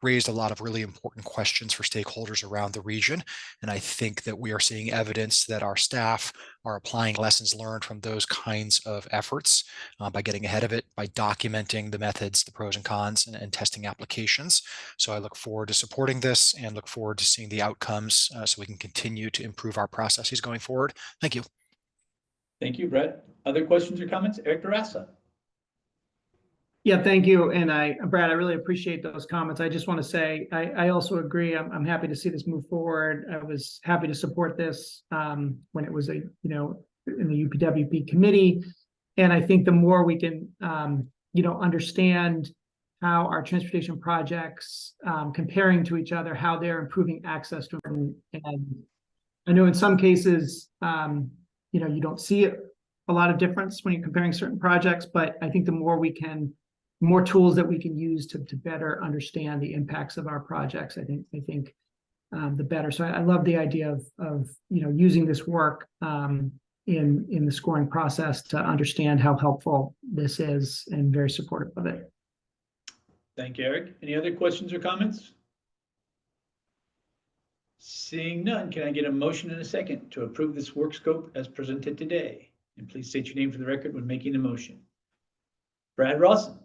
raised a lot of really important questions for stakeholders around the region. And I think that we are seeing evidence that our staff are applying lessons learned from those kinds of efforts by getting ahead of it, by documenting the methods, the pros and cons, and testing applications. So I look forward to supporting this and look forward to seeing the outcomes so we can continue to improve our processes going forward. Thank you. Thank you, Brett. Other questions or comments? Eric Barassa. Yeah, thank you. And Brad, I really appreciate those comments. I just want to say, I also agree. I'm happy to see this move forward. I was happy to support this when it was in the UPWP committee. And I think the more we can, understand how our transportation projects comparing to each other, how they're improving access to them. And I know in some cases, you don't see a lot of difference when you're comparing certain projects, but I think the more tools that we can use to better understand the impacts of our projects, I think the better. So I love the idea of using this work in the scoring process to understand how helpful this is, and very supportive of it. Thank you, Eric. Any other questions or comments? Seeing none, can I get a motion and a second to approve this work scope as presented today? And please state your name for the record when making the motion. Brad Rawson.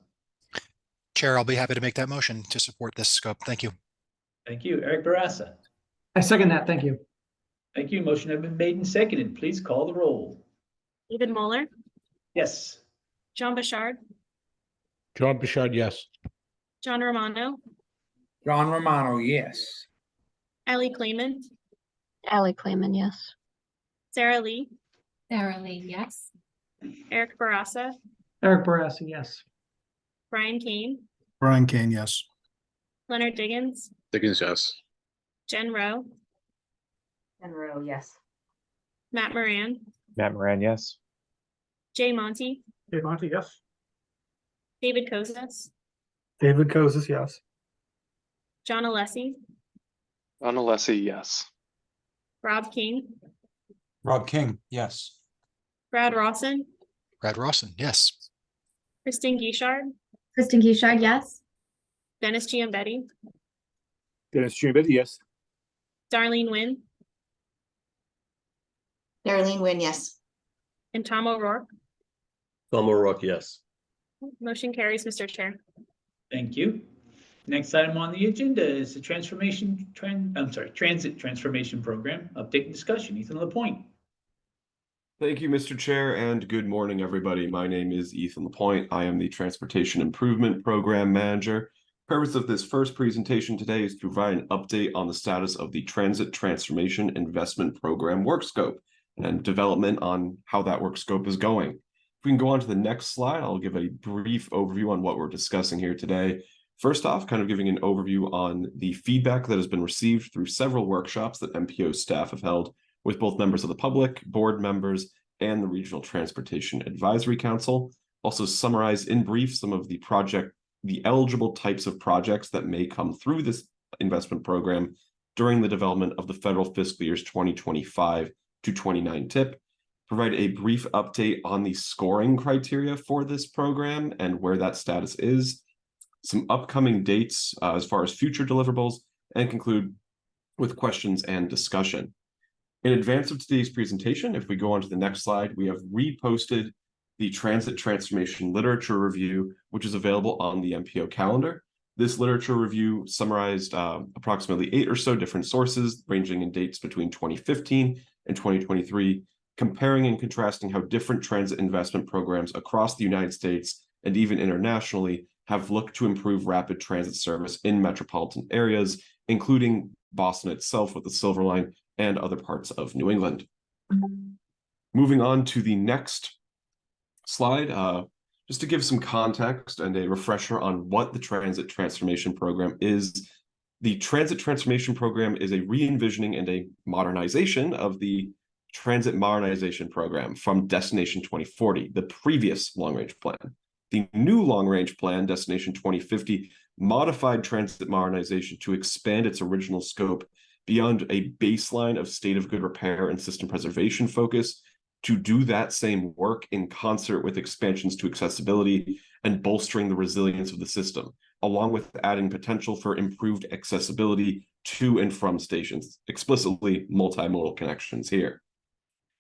Chair, I'll be happy to make that motion to support this scope. Thank you. Thank you. Eric Barassa. I second that. Thank you. Thank you. Motion has been made and seconded. Please call the roll. David Moeller, Yes. John Bouchard, John Bouchard, yes. John Romano, John Romano, yes. Ellie Clayman, Allie Clayman, yes. Sarah Lee, Sarah Lee, yes. Eric Barassa, Eric Barassa, yes. Brian Kane, Brian Kane, yes. Leonard Diggins, Diggins, yes. Jen Rowe, Jen Rowe, yes. Matt Moran, Matt Moran, yes. Jay Monty, Dave Monty, yes. David Kozas, David Kozis, yes. John Alessi, John Alessi, yes. Rob King, Rob King, yes. Brad Rawson, Brad Rawson, yes. Kristen Guichard, Kristen Guichard, yes. Dennis Giambetti, Dennis Giambetti, yes. Darlene Wynn, Darlene Wynn, yes. and Tom O'Rourke. Tom O'Rourke, yes. Motion carries, Mr. Chair. Thank you. Next item on the agenda is the Transit Transformation Program update and discussion. Ethan LaPointe. Thank you, Mr. Chair, and good morning, everybody. My name is Ethan LaPointe. I am the Transportation Improvement Program Manager. Purpose of this first presentation today is to provide an update on the status of the Transit Transformation Investment Program work scope and development on how that work scope is going. If we can go on to the next slide, I'll give a brief overview on what we're discussing here today. First off, kind of giving an overview on the feedback that has been received through several workshops that MPO staff have held with both members of the public, board members, and the Regional Transportation Advisory Council. Also summarize in brief some of the eligible types of projects that may come through this investment program during the development of the federal fiscal years 2025 to 29 TIP. Provide a brief update on the scoring criteria for this program and where that status is. Some upcoming dates as far as future deliverables, and conclude with questions and discussion. In advance of today's presentation, if we go on to the next slide, we have reposted the Transit Transformation Literature Review, which is available on the MPO calendar. This literature review summarized approximately 8 or so different sources, ranging in dates between 2015 and 2023, comparing and contrasting how different transit investment programs across the United States and even internationally have looked to improve rapid transit service in metropolitan areas, including Boston itself with the Silver Line and other parts of New England. Moving on to the next slide, Just to give some context and a refresher on what the Transit Transformation Program is, the Transit Transformation Program is a re-envisioning and a modernization of the Transit Modernization Program from Destination 2040, the previous long-range plan. The new long-range plan, Destination 2050, modified transit modernization to expand its original scope beyond a baseline of state of good repair and system preservation focus to do that same work in concert with expansions to accessibility and bolstering the resilience of the system, along with adding potential for improved accessibility to and from stations, explicitly multimodal connections here.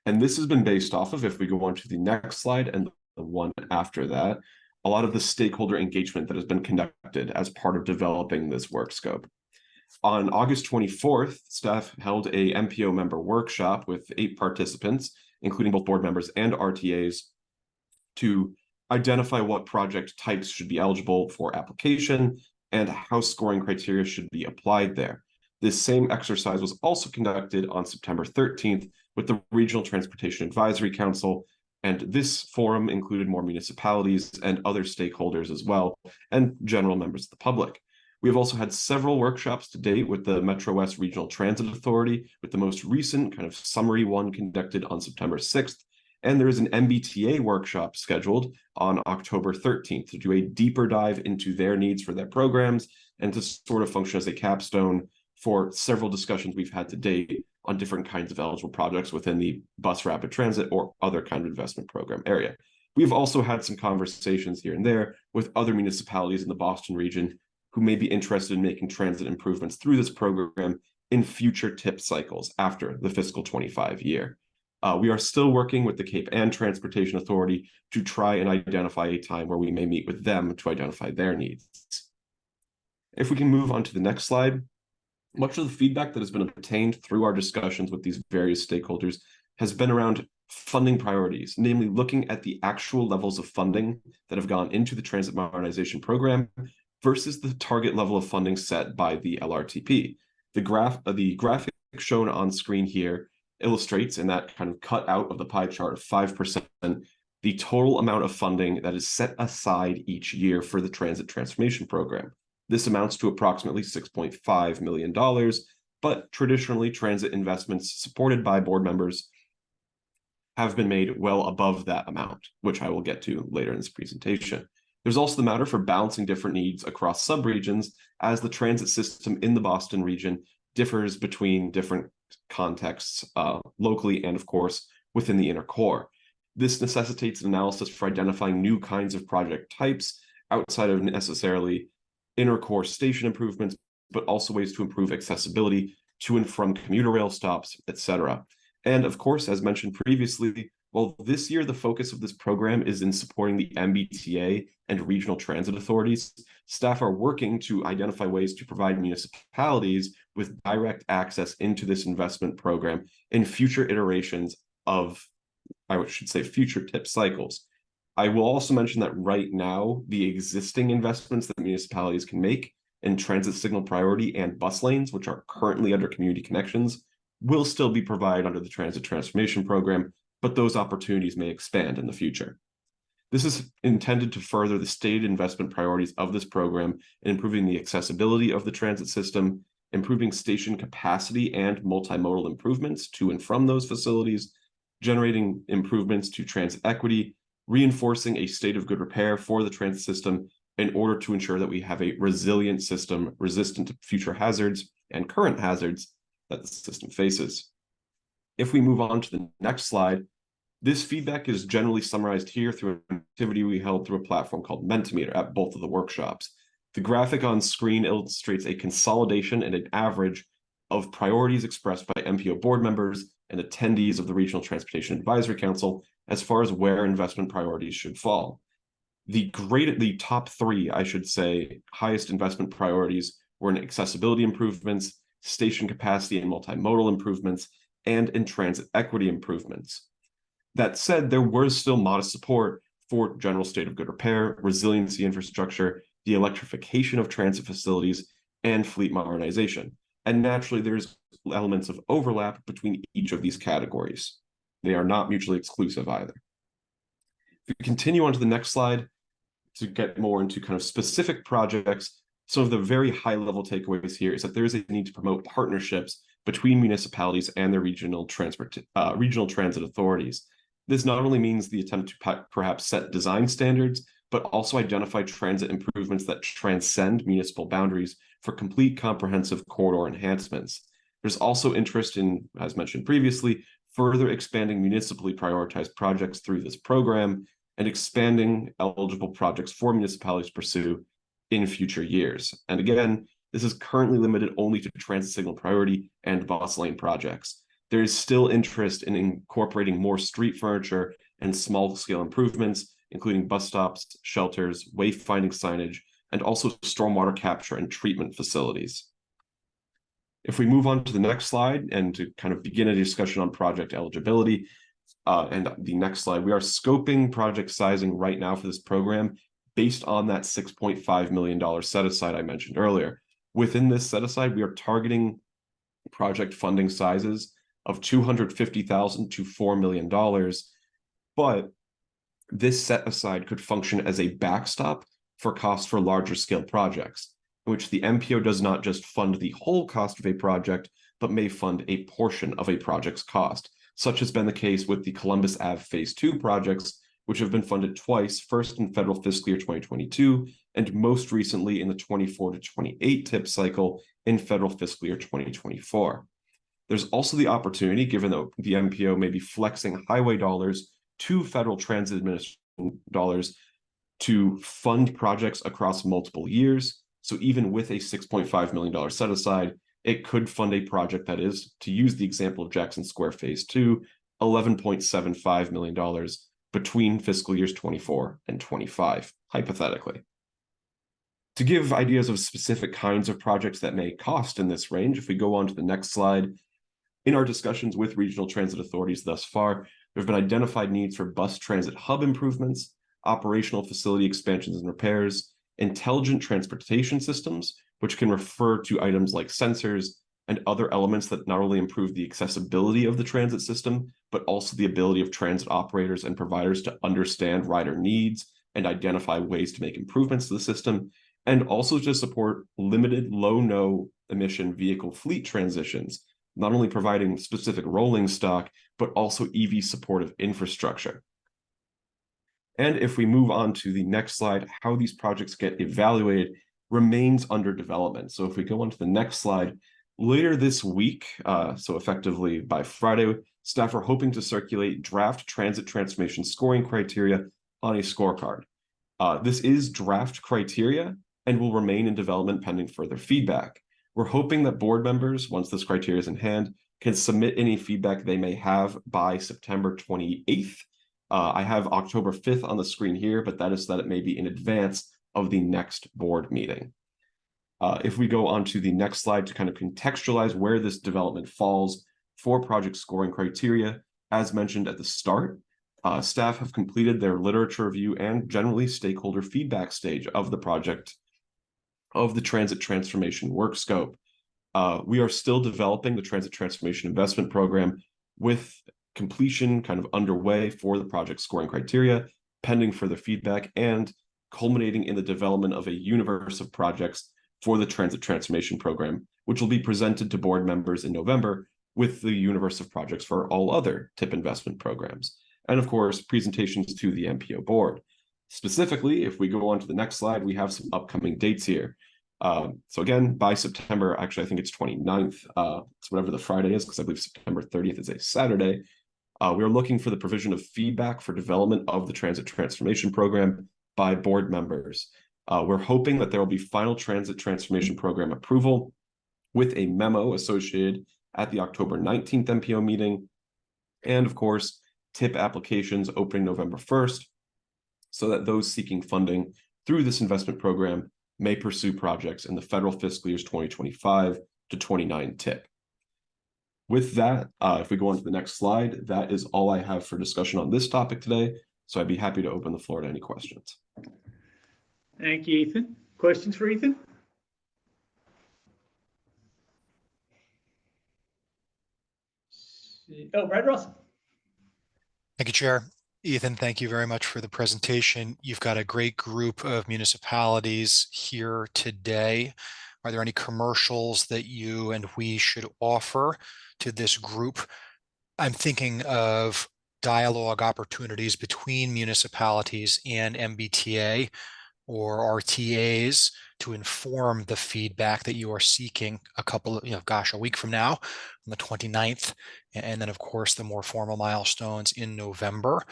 And this has been based off of, if we go on to the next slide and the one after that, a lot of the stakeholder engagement that has been conducted as part of developing this work scope. On August 24th, staff held a MPO member workshop with 8 participants, including both board members and RTAs, to identify what project types should be eligible for application and how scoring criteria should be applied there. This same exercise was also conducted on September 13th with the Regional Transportation Advisory Council, and this forum included more municipalities and other stakeholders as well, and general members of the public. We have also had several workshops to date with the Metro West Regional Transit Authority, with the most recent kind of summary one conducted on September 6th. And there is an MBTA workshop scheduled on October 13th to do a deeper dive into their needs for their programs and to sort of function as a capstone for several discussions we've had to date on different kinds of eligible projects within the bus rapid transit or other kind of investment program area. We've also had some conversations here and there with other municipalities in the Boston region who may be interested in making transit improvements through this program in future TIP cycles after the fiscal 25 year. We are still working with the Cape Ann Transportation Authority to try and identify a time where we may meet with them to identify their needs. If we can move on to the next slide, much of the feedback that has been obtained through our discussions with these various stakeholders has been around funding priorities, namely looking at the actual levels of funding that have gone into the transit modernization program versus the target level of funding set by the LRTP. The graphic shown on screen here illustrates in that kind of cut out of the pie chart of 5% the total amount of funding that is set aside each year for the transit transformation program. This amounts to approximately $6.5 million, but traditionally transit investments supported by board members have been made well above that amount, which I will get to later in this presentation. There's also the matter for balancing different needs across subregions as the transit system in the Boston region differs between different contexts locally and, of course, within the inner core. This necessitates an analysis for identifying new kinds of project types outside of necessarily inner core station improvements, but also ways to improve accessibility to and from commuter rail stops, etc. And of course, as mentioned previously, well, this year the focus of this program is in supporting the MBTA and regional transit authorities. Staff are working to identify ways to provide municipalities with direct access into this investment program in future iterations of, I should say, future TIP cycles. I will also mention that right now, the existing investments that municipalities can make in transit signal priority and bus lanes, which are currently under community connections, will still be provided under the Transit Transformation Program, but those opportunities may expand in the future. This is intended to further the stated investment priorities of this program in improving the accessibility of the transit system, improving station capacity and multimodal improvements to and from those facilities, generating improvements to transit equity, reinforcing a state of good repair for the transit system in order to ensure that we have a resilient system resistant to future hazards and current hazards that the system faces. If we move on to the next slide, this feedback is generally summarized here through an activity we held through a platform called Mentimeter at both of the workshops. The graphic on screen illustrates a consolidation and an average of priorities expressed by MPO board members and attendees of the Regional Transportation Advisory Council as far as where investment priorities should fall. The top 3, I should say, highest investment priorities were in accessibility improvements, station capacity and multimodal improvements, and in transit equity improvements. That said, there was still modest support for general state of good repair, resiliency infrastructure, the electrification of transit facilities, and fleet modernization. And naturally, there's elements of overlap between each of these categories. They are not mutually exclusive either. If we continue on to the next slide, to get more into kind of specific projects, some of the very high level takeaways here is that there is a need to promote partnerships between municipalities and their regional transit authorities. This not only means the attempt to perhaps set design standards, but also identify transit improvements that transcend municipal boundaries for complete comprehensive corridor enhancements. There's also interest in, as mentioned previously, further expanding municipally prioritized projects through this program and expanding eligible projects for municipalities to pursue in future years. And again, this is currently limited only to transit signal priority and bus lane projects. There is still interest in incorporating more street furniture and small scale improvements, including bus stops, shelters, wayfinding signage, and also stormwater capture and treatment facilities. If we move on to the next slide and to kind of begin a discussion on project eligibility, and the next slide, we are scoping project sizing right now for this program based on that $6.5 million set aside I mentioned earlier. Within this set aside, we are targeting project funding sizes of $250,000 to $4 million, but this set aside could function as a backstop for costs for larger scale projects, in which the MPO does not just fund the whole cost of a project, but may fund a portion of a project's cost. Such has been the case with the Columbus Ave Phase 2 projects, which have been funded twice, first in federal fiscal year 2022, and most recently in the 24 to 28 tip cycle in federal fiscal year 2024. There's also the opportunity, given that the MPO may be flexing highway dollars to federal transit administration dollars, to fund projects across multiple years. So even with a $6.5 million set aside, it could fund a project that is, to use the example of Jackson Square Phase 2, $11.75 million between fiscal years 24 and 25, hypothetically. To give ideas of specific kinds of projects that may cost in this range, if we go on to the next slide, in our discussions with regional transit authorities thus far, there have been identified needs for bus transit hub improvements, operational facility expansions and repairs, intelligent transportation systems, which can refer to items like sensors and other elements that not only improve the accessibility of the transit system, but also the ability of transit operators and providers to understand rider needs and identify ways to make improvements to the system, and also to support limited low-no emission vehicle fleet transitions, not only providing specific rolling stock, but also EV supportive infrastructure. And if we move on to the next slide, how these projects get evaluated remains under development. So if we go on to the next slide, later this week, so effectively by Friday, staff are hoping to circulate draft transit transformation scoring criteria on a scorecard. This is draft criteria and will remain in development pending further feedback. We're hoping that board members, once this criteria is in hand, can submit any feedback they may have by September 28th. I have October 5th on the screen here, but that is so that it may be in advance of the next board meeting. If we go on to the next slide to kind of contextualize where this development falls for project scoring criteria, as mentioned at the start, staff have completed their literature review and generally stakeholder feedback stage of the project of the transit transformation work scope. We are still developing the transit transformation investment program with completion kind of underway for the project scoring criteria, pending further feedback, and culminating in the development of a universe of projects for the transit transformation program, which will be presented to board members in November with the universe of projects for all other TIP investment programs. And of course, presentations to the MPO board. Specifically, if we go on to the next slide, we have some upcoming dates here. So again, by September, actually, I think it's 29th, it's whatever the Friday is, because I believe September 30th is a Saturday. We are looking for the provision of feedback for development of the transit transformation program by board members. We're hoping that there will be final transit transformation program approval with a memo associated at the October 19th MPO meeting. And of course, TIP applications opening November 1st, so that those seeking funding through this investment program may pursue projects in the federal fiscal years 2025 to 29 TIP. With that, if we go on to the next slide, that is all I have for discussion on this topic today. So I'd be happy to open the floor to any questions. Thank you, Ethan. Questions for Ethan? Oh, Brad Russell. Thank you, Chair. Ethan, thank you very much for the presentation. You've got a great group of municipalities here today. Are there any commercials that you and we should offer to this group? I'm thinking of dialogue opportunities between municipalities and MBTA or RTAs to inform the feedback that you are seeking a week from now, on the 29th. And then, of course, the more formal milestones in November.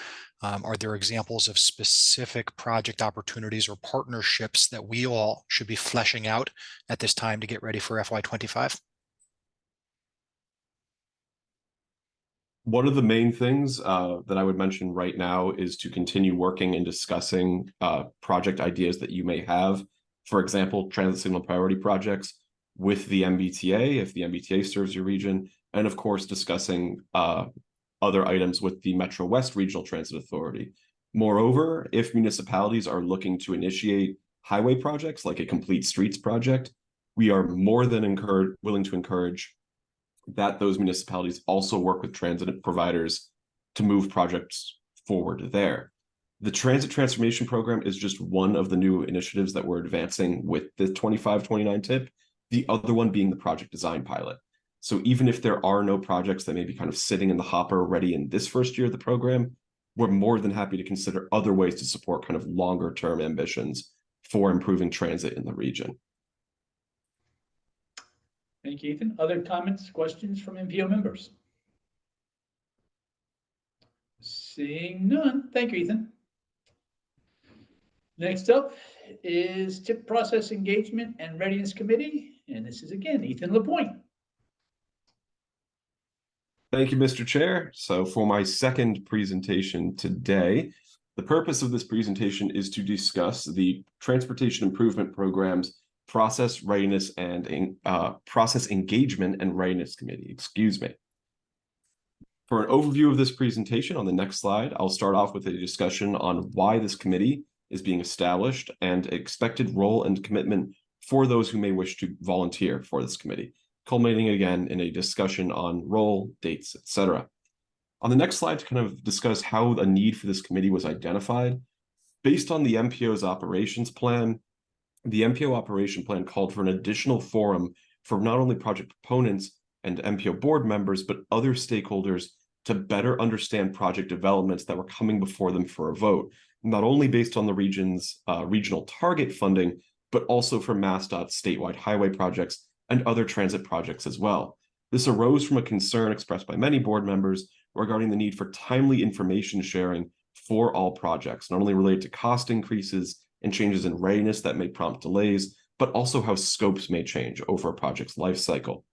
Are there examples of specific project opportunities or partnerships that we all should be fleshing out at this time to get ready for FY25? One of the main things that I would mention right now is to continue working and discussing project ideas that you may have. For example, transit signal priority projects with the MBTA, if the MBTA serves your region, and of course, discussing other items with the Metro West Regional Transit Authority. Moreover, if municipalities are looking to initiate highway projects like a complete streets project, we are more than willing to encourage that those municipalities also work with transit providers to move projects forward there. The Transit Transformation Program is just one of the new initiatives that we're advancing with the 25-29 tip, the other one being the project design pilot. So even if there are no projects that may be kind of sitting in the hopper ready in this first year of the program, we're more than happy to consider other ways to support kind of longer term ambitions for improving transit in the region. Thank you, Ethan. Other comments, questions from MPO members? Seeing none. Thank you, Ethan. Next up is TIP Process Engagement and Readiness Committee. And this is again, Ethan Lapointe. Thank you, Mr. Chair. So for my second presentation today, the purpose of this presentation is to discuss the Transportation Improvement Program's Process Readiness and Process Engagement and Readiness Committee, excuse me. For an overview of this presentation on the next slide, I'll start off with a discussion on why this committee is being established and expected role and commitment for those who may wish to volunteer for this committee, culminating again in a discussion on role, dates, etc. On the next slide, to kind of discuss how a need for this committee was identified, based on the MPO's operations plan, the MPO operation plan called for an additional forum for not only project proponents and MPO board members, but other stakeholders to better understand project developments that were coming before them for a vote, not only based on the region's regional target funding, but also for MassDOT's statewide highway projects and other transit projects as well. This arose from a concern expressed by many board members regarding the need for timely information sharing for all projects, not only related to cost increases and changes in readiness that may prompt delays, but also how scopes may change over a project's life cycle.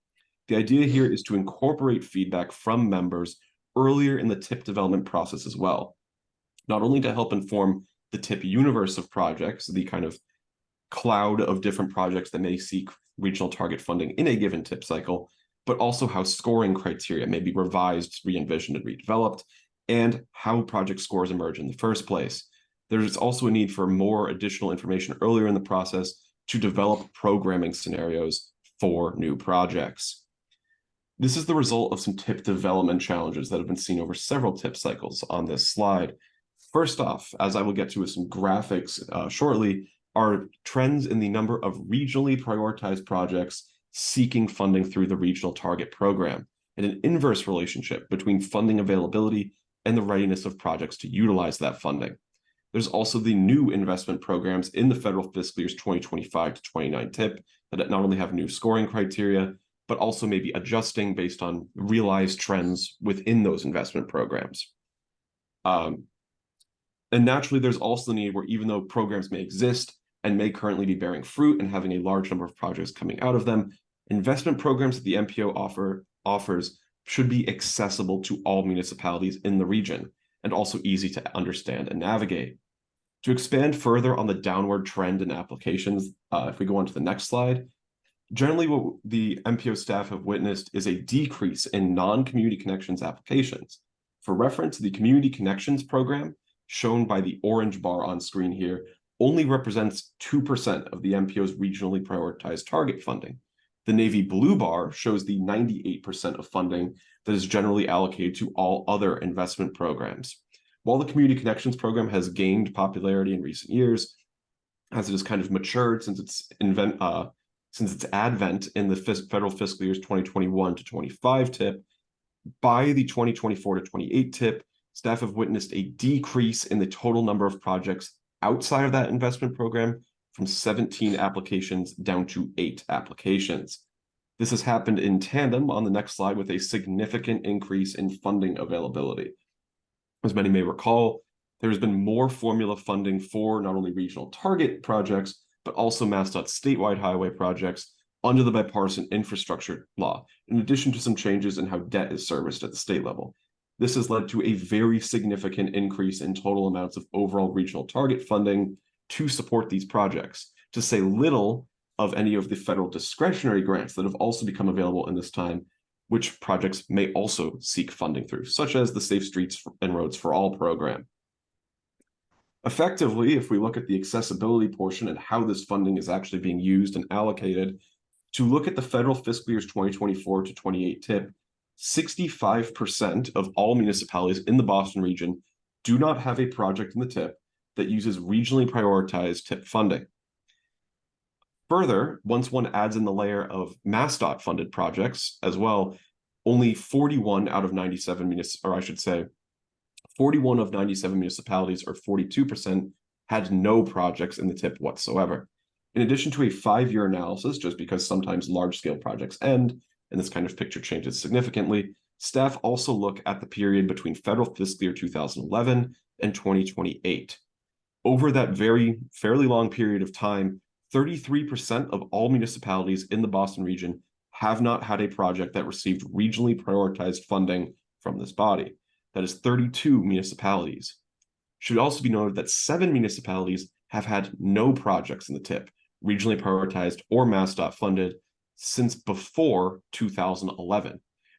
The idea here is to incorporate feedback from members earlier in the TIP development process as well, not only to help inform the TIP universe of projects, the kind of cloud of different projects that may seek regional target funding in a given TIP cycle, but also how scoring criteria may be revised, re-envisioned, and redeveloped, and how project scores emerge in the first place. There's also a need for more additional information earlier in the process to develop programming scenarios for new projects. This is the result of some TIP development challenges that have been seen over several TIP cycles on this slide. First off, as I will get to with some graphics shortly, are trends in the number of regionally prioritized projects seeking funding through the regional target program, and an inverse relationship between funding availability and the readiness of projects to utilize that funding. There's also the new investment programs in the federal fiscal years 2025 to 29 TIP that not only have new scoring criteria, but also may be adjusting based on realized trends within those investment programs. And naturally, there's also the need where even though programs may exist and may currently be bearing fruit and having a large number of projects coming out of them, investment programs that the MPO offers should be accessible to all municipalities in the region and also easy to understand and navigate. To expand further on the downward trend in applications, if we go on to the next slide, generally what the MPO staff have witnessed is a decrease in non-community connections applications. For reference, the Community Connections program, shown by the orange bar on screen here, only represents 2% of the MPO's regionally prioritized target funding. The navy blue bar shows the 98% of funding that is generally allocated to all other investment programs. While the Community Connections program has gained popularity in recent years, as it has kind of matured since its advent in the federal fiscal years 2021 to 25 tip, by the 2024 to 28 tip, staff have witnessed a decrease in the total number of projects outside of that investment program from 17 applications down to 8 applications. This has happened in tandem on the next slide with a significant increase in funding availability. As many may recall, there has been more formula funding for not only regional target projects, but also MassDOT statewide highway projects under the bipartisan infrastructure law, in addition to some changes in how debt is serviced at the state level. This has led to a very significant increase in total amounts of overall regional target funding to support these projects, to say little of any of the federal discretionary grants that have also become available in this time, which projects may also seek funding through, such as the Safe Streets and Roads for All program. Effectively, if we look at the accessibility portion and how this funding is actually being used and allocated, to look at the federal fiscal years 2024 to 28 tip, 65% of all municipalities in the Boston region do not have a project in the tip that uses regionally prioritized tip funding. Further, once one adds in the layer of MassDOT funded projects as well, only 41 out of 97 41 of 97 municipalities, or 42%, had no projects in the tip whatsoever. In addition to a 5-year analysis, just because sometimes large-scale projects end, and this kind of picture changes significantly, staff also look at the period between federal fiscal year 2011 and 2028. Over that fairly long period of time, 33% of all municipalities in the Boston region have not had a project that received regionally prioritized funding from this body. That is 32 municipalities. Should also be noted that 7 municipalities have had no projects in the tip, regionally prioritized or MassDOT funded, since before 2011.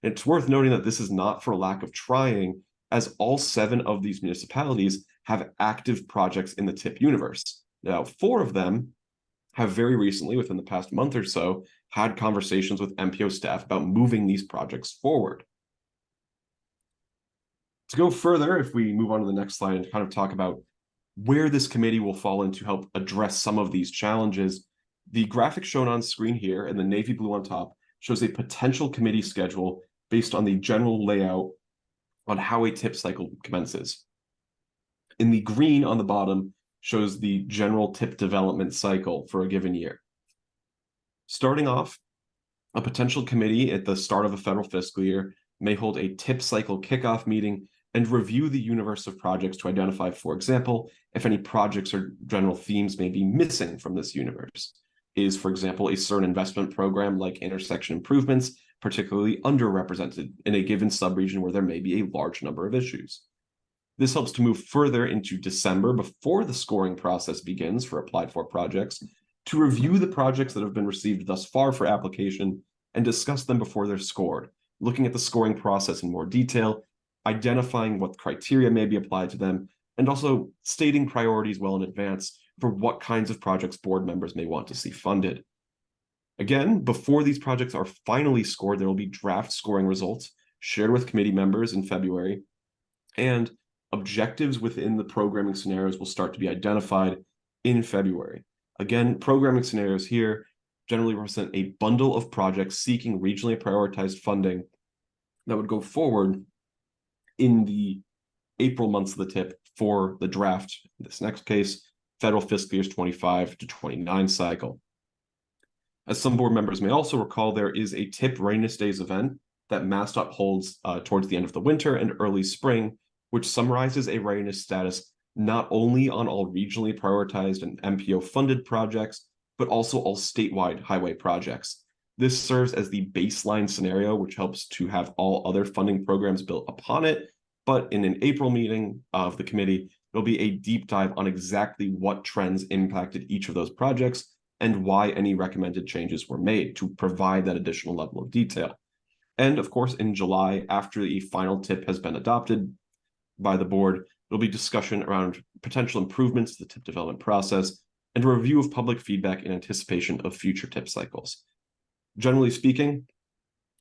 And it's worth noting that this is not for lack of trying, as all 7 of these municipalities have active projects in the tip universe. Now, 4 of them have very recently, within the past month or so, had conversations with MPO staff about moving these projects forward. To go further, if we move on to the next slide and kind of talk about where this committee will fall in to help address some of these challenges, the graphic shown on screen here in the navy blue on top shows a potential committee schedule based on the general layout on how a tip cycle commences. In the green on the bottom shows the general tip development cycle for a given year. Starting off, a potential committee at the start of a federal fiscal year may hold a tip cycle kickoff meeting and review the universe of projects to identify, for example, if any projects or general themes may be missing from this universe. Is, for example, a certain investment program like intersection improvements particularly underrepresented in a given subregion where there may be a large number of issues? This helps to move further into December before the scoring process begins for applied for projects to review the projects that have been received thus far for application and discuss them before they're scored, looking at the scoring process in more detail, identifying what criteria may be applied to them, and also stating priorities well in advance for what kinds of projects board members may want to see funded. Again, before these projects are finally scored, there will be draft scoring results shared with committee members in February, and objectives within the programming scenarios will start to be identified in February. Again, programming scenarios here generally represent a bundle of projects seeking regionally prioritized funding that would go forward in the April months of the tip for the draft, in this next case, federal fiscal years 25 to 29 cycle. As some board members may also recall, there is a tip readiness days event that MassDOT holds towards the end of the winter and early spring, which summarizes a readiness status not only on all regionally prioritized and MPO funded projects, but also all statewide highway projects. This serves as the baseline scenario, which helps to have all other funding programs built upon it. But in an April meeting of the committee, there'll be a deep dive on exactly what trends impacted each of those projects and why any recommended changes were made to provide that additional level of detail. And of course, in July, after the final tip has been adopted by the board, there'll be discussion around potential improvements to the tip development process and a review of public feedback in anticipation of future tip cycles. Generally speaking,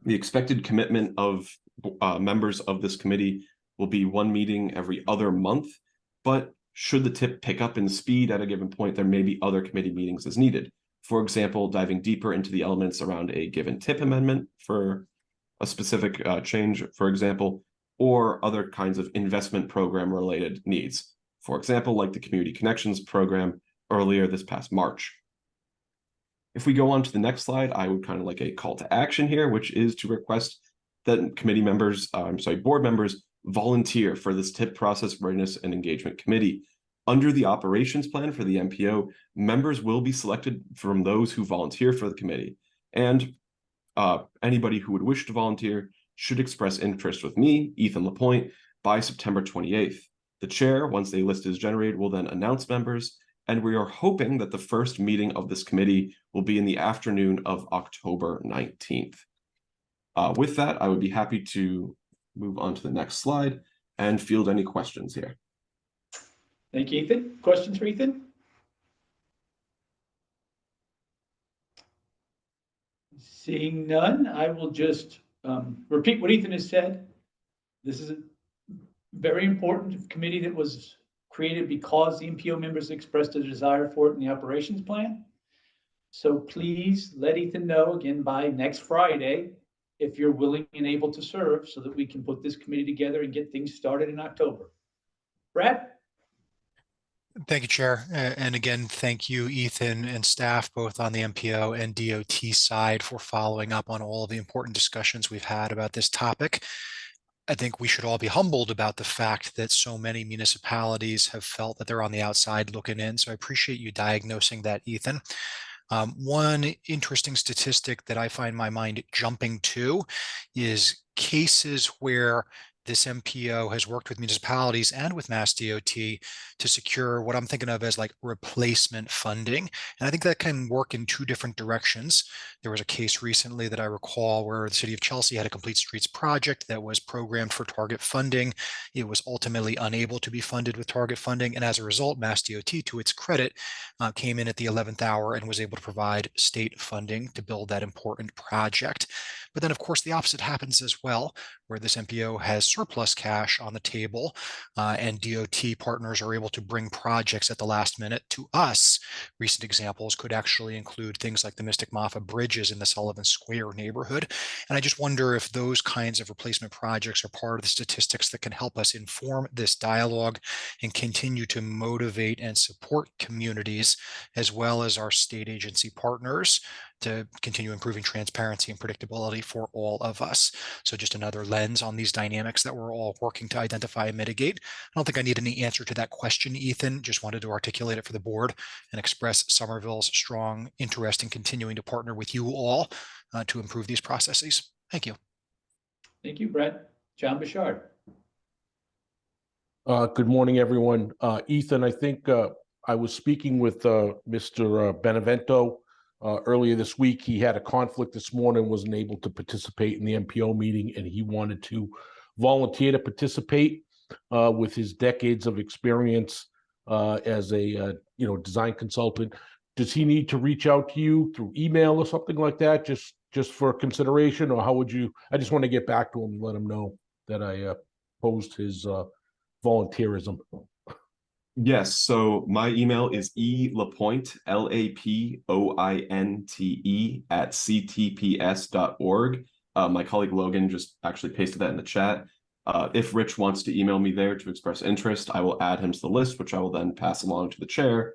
the expected commitment of members of this committee will be one meeting every other month, but should the tip pick up in speed at a given point, there may be other committee meetings as needed. For example, diving deeper into the elements around a given tip amendment for a specific change, for example, or other kinds of investment program related needs. For example, like the Community Connections program earlier this past March. If we go on to the next slide, I would kind of like a call to action here, which is to request that board members volunteer for this tip process readiness and engagement committee. Under the operations plan for the MPO, members will be selected from those who volunteer for the committee. And anybody who would wish to volunteer should express interest with me, Ethan Lapointe, by September 28th. The chair, once a list is generated, will then announce members, and we are hoping that the first meeting of this committee will be in the afternoon of October 19th. With that, I would be happy to move on to the next slide and field any questions here. Thank you, Ethan. Questions for Ethan? Seeing none, I will just repeat what Ethan has said. This is a very important committee that was created because the MPO members expressed a desire for it in the operations plan. So please let Ethan know again by next Friday if you're willing and able to serve so that we can put this committee together and get things started in October. Brad? Thank you, Chair. And again, thank you, Ethan and staff, both on the MPO and DOT side, for following up on all of the important discussions we've had about this topic. I think we should all be humbled about the fact that so many municipalities have felt that they're on the outside looking in. So I appreciate you diagnosing that, Ethan. One interesting statistic that I find my mind jumping to is cases where this MPO has worked with municipalities and with Mass DOT to secure what I'm thinking of as like replacement funding. And I think that can work in two different directions. There was a case recently that I recall where the city of Chelsea had a complete streets project that was programmed for target funding. It was ultimately unable to be funded with target funding. And as a result, Mass DOT, to its credit, came in at the 11th hour and was able to provide state funding to build that important project. But then, of course, the opposite happens as well, where this MPO has surplus cash on the table and DOT partners are able to bring projects at the last minute to us. Recent examples could actually include things like the Mystic Maffa bridges in the Sullivan Square neighborhood. And I just wonder if those kinds of replacement projects are part of the statistics that can help us inform this dialogue and continue to motivate and support communities as well as our state agency partners to continue improving transparency and predictability for all of us. So just another lens on these dynamics that we're all working to identify and mitigate. I don't think I need any answer to that question, Ethan. Just wanted to articulate it for the board and express Somerville's strong interest in continuing to partner with you all to improve these processes. Thank you. Thank you, Brett. John Bouchard. Good morning, everyone. Ethan, I think I was speaking with Mr. Benevento earlier this week. He had a conflict this morning, wasn't able to participate in the MPO meeting, and he wanted to volunteer to participate with his decades of experience as a design consultant. Does he need to reach out to you through email or something like that, just for consideration, or how would you? I just want to get back to him and let him know that I opposed his volunteerism. Yes, so my email is elapointe, LAPOINTE @ctps.org. My colleague Logan just actually pasted that in the chat. If Rich wants to email me there to express interest, I will add him to the list, which I will then pass along to the chair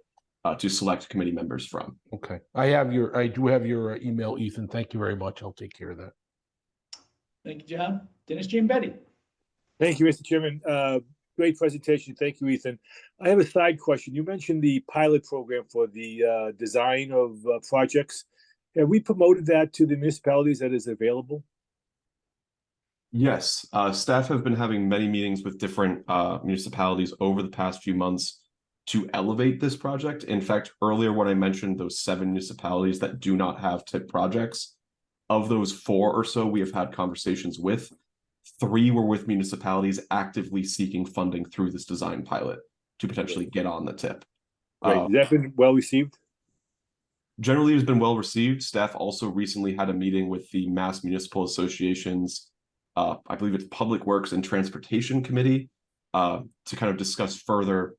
to select committee members from. Okay, I do have your email, Ethan. Thank you very much. I'll take care of that. Thank you, John. Dennis Giambetti. Thank you, Mr. Chairman. Great presentation. Thank you, Ethan. I have a side question. You mentioned the pilot program for the design of projects. Have we promoted that to the municipalities that is available? Yes, staff have been having many meetings with different municipalities over the past few months to elevate this project. In fact, earlier when I mentioned those 7 municipalities that do not have TIP projects, of those 4 or so we have had conversations with, 3 were with municipalities actively seeking funding through this design pilot to potentially get on the TIP. Has that been well received? Generally, it's been well received. Staff also recently had a meeting with the Mass Municipal Association's I believe it's Public Works and Transportation Committee, to kind of discuss further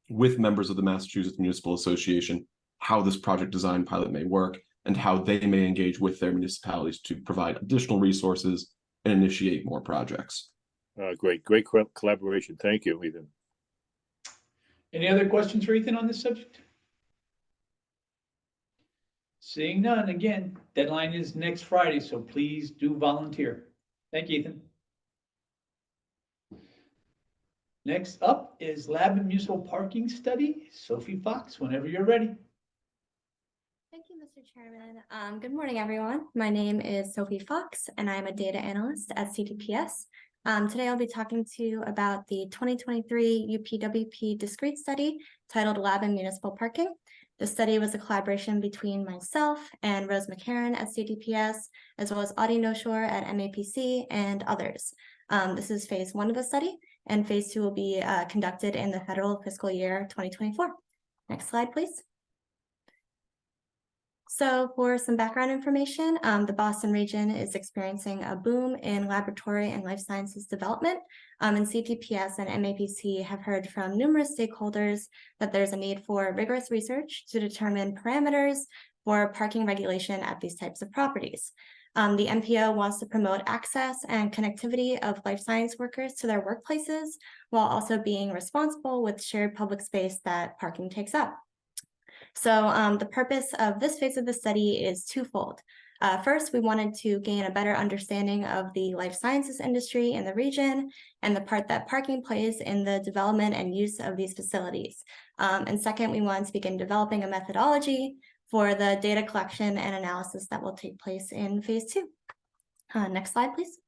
with members of the Massachusetts Municipal Association how this project design pilot may work and how they may engage with their municipalities to provide additional resources and initiate more projects. Great collaboration. Thank you, Ethan. Any other questions for Ethan on this subject? Seeing none, again, deadline is next Friday, so please do volunteer. Thank you, Ethan. Next up is Lab and Municipal Parking Study. Sophie Fox, whenever you're ready. Thank you, Mr. Chairman. Good morning, everyone. My name is Sophie Fox, and I'm a data analyst at CTPS. Today, I'll be talking to you about the 2023 UPWP discrete study titled Lab and Municipal Parking. The study was a collaboration between myself and Rose McCarran at CTPS, as well as Audie Noshore at MAPC and others. This is phase 1 of the study, and phase 2 will be conducted in the federal fiscal year 2024. Next slide, please. So for some background information, the Boston region is experiencing a boom in laboratory and life sciences development, and CTPS and MAPC have heard from numerous stakeholders that there's a need for rigorous research to determine parameters for parking regulation at these types of properties. The MPO wants to promote access and connectivity of life science workers to their workplaces, while also being responsible with shared public space that parking takes up. So the purpose of this phase of the study is twofold. First, we wanted to gain a better understanding of the life sciences industry in the region and the part that parking plays in the development and use of these facilities. And second, we wanted to begin developing a methodology for the data collection and analysis that will take place in phase 2. Next slide, please.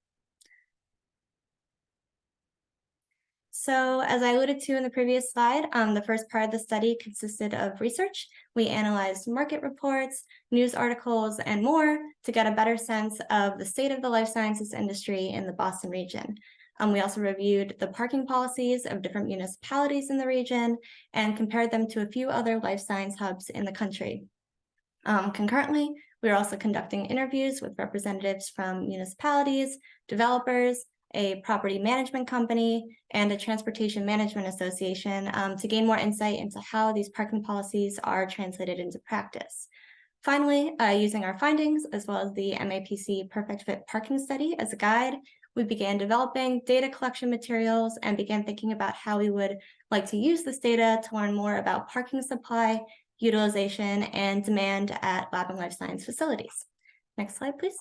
So as I alluded to in the previous slide, the first part of the study consisted of research. We analyzed market reports, news articles, and more to get a better sense of the state of the life sciences industry in the Boston region. We also reviewed the parking policies of different municipalities in the region and compared them to a few other life science hubs in the country. Concurrently, we are also conducting interviews with representatives from municipalities, developers, a property management company, and a transportation management association to gain more insight into how these parking policies are translated into practice. Finally, using our findings as well as the MAPC Perfect Fit Parking Study as a guide, we began developing data collection materials and began thinking about how we would like to use this data to learn more about parking supply, utilization, and demand at lab and life science facilities. Next slide, please.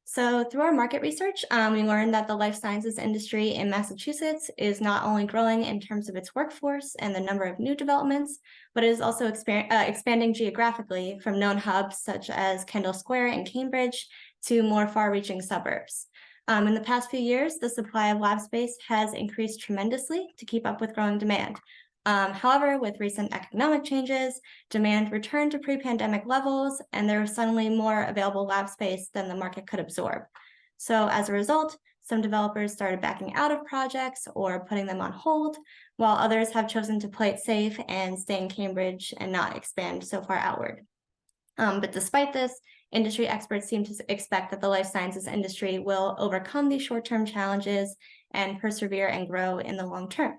So through our market research, we learned that the life sciences industry in Massachusetts is not only growing in terms of its workforce and the number of new developments, but it is also expanding geographically from known hubs such as Kendall Square in Cambridge to more far-reaching suburbs. In the past few years, the supply of lab space has increased tremendously to keep up with growing demand. However, with recent economic changes, demand returned to pre-pandemic levels, and there was suddenly more available lab space than the market could absorb. So as a result, some developers started backing out of projects or putting them on hold, while others have chosen to play it safe and stay in Cambridge and not expand so far outward. But despite this, industry experts seem to expect that the life sciences industry will overcome these short-term challenges and persevere and grow in the long term.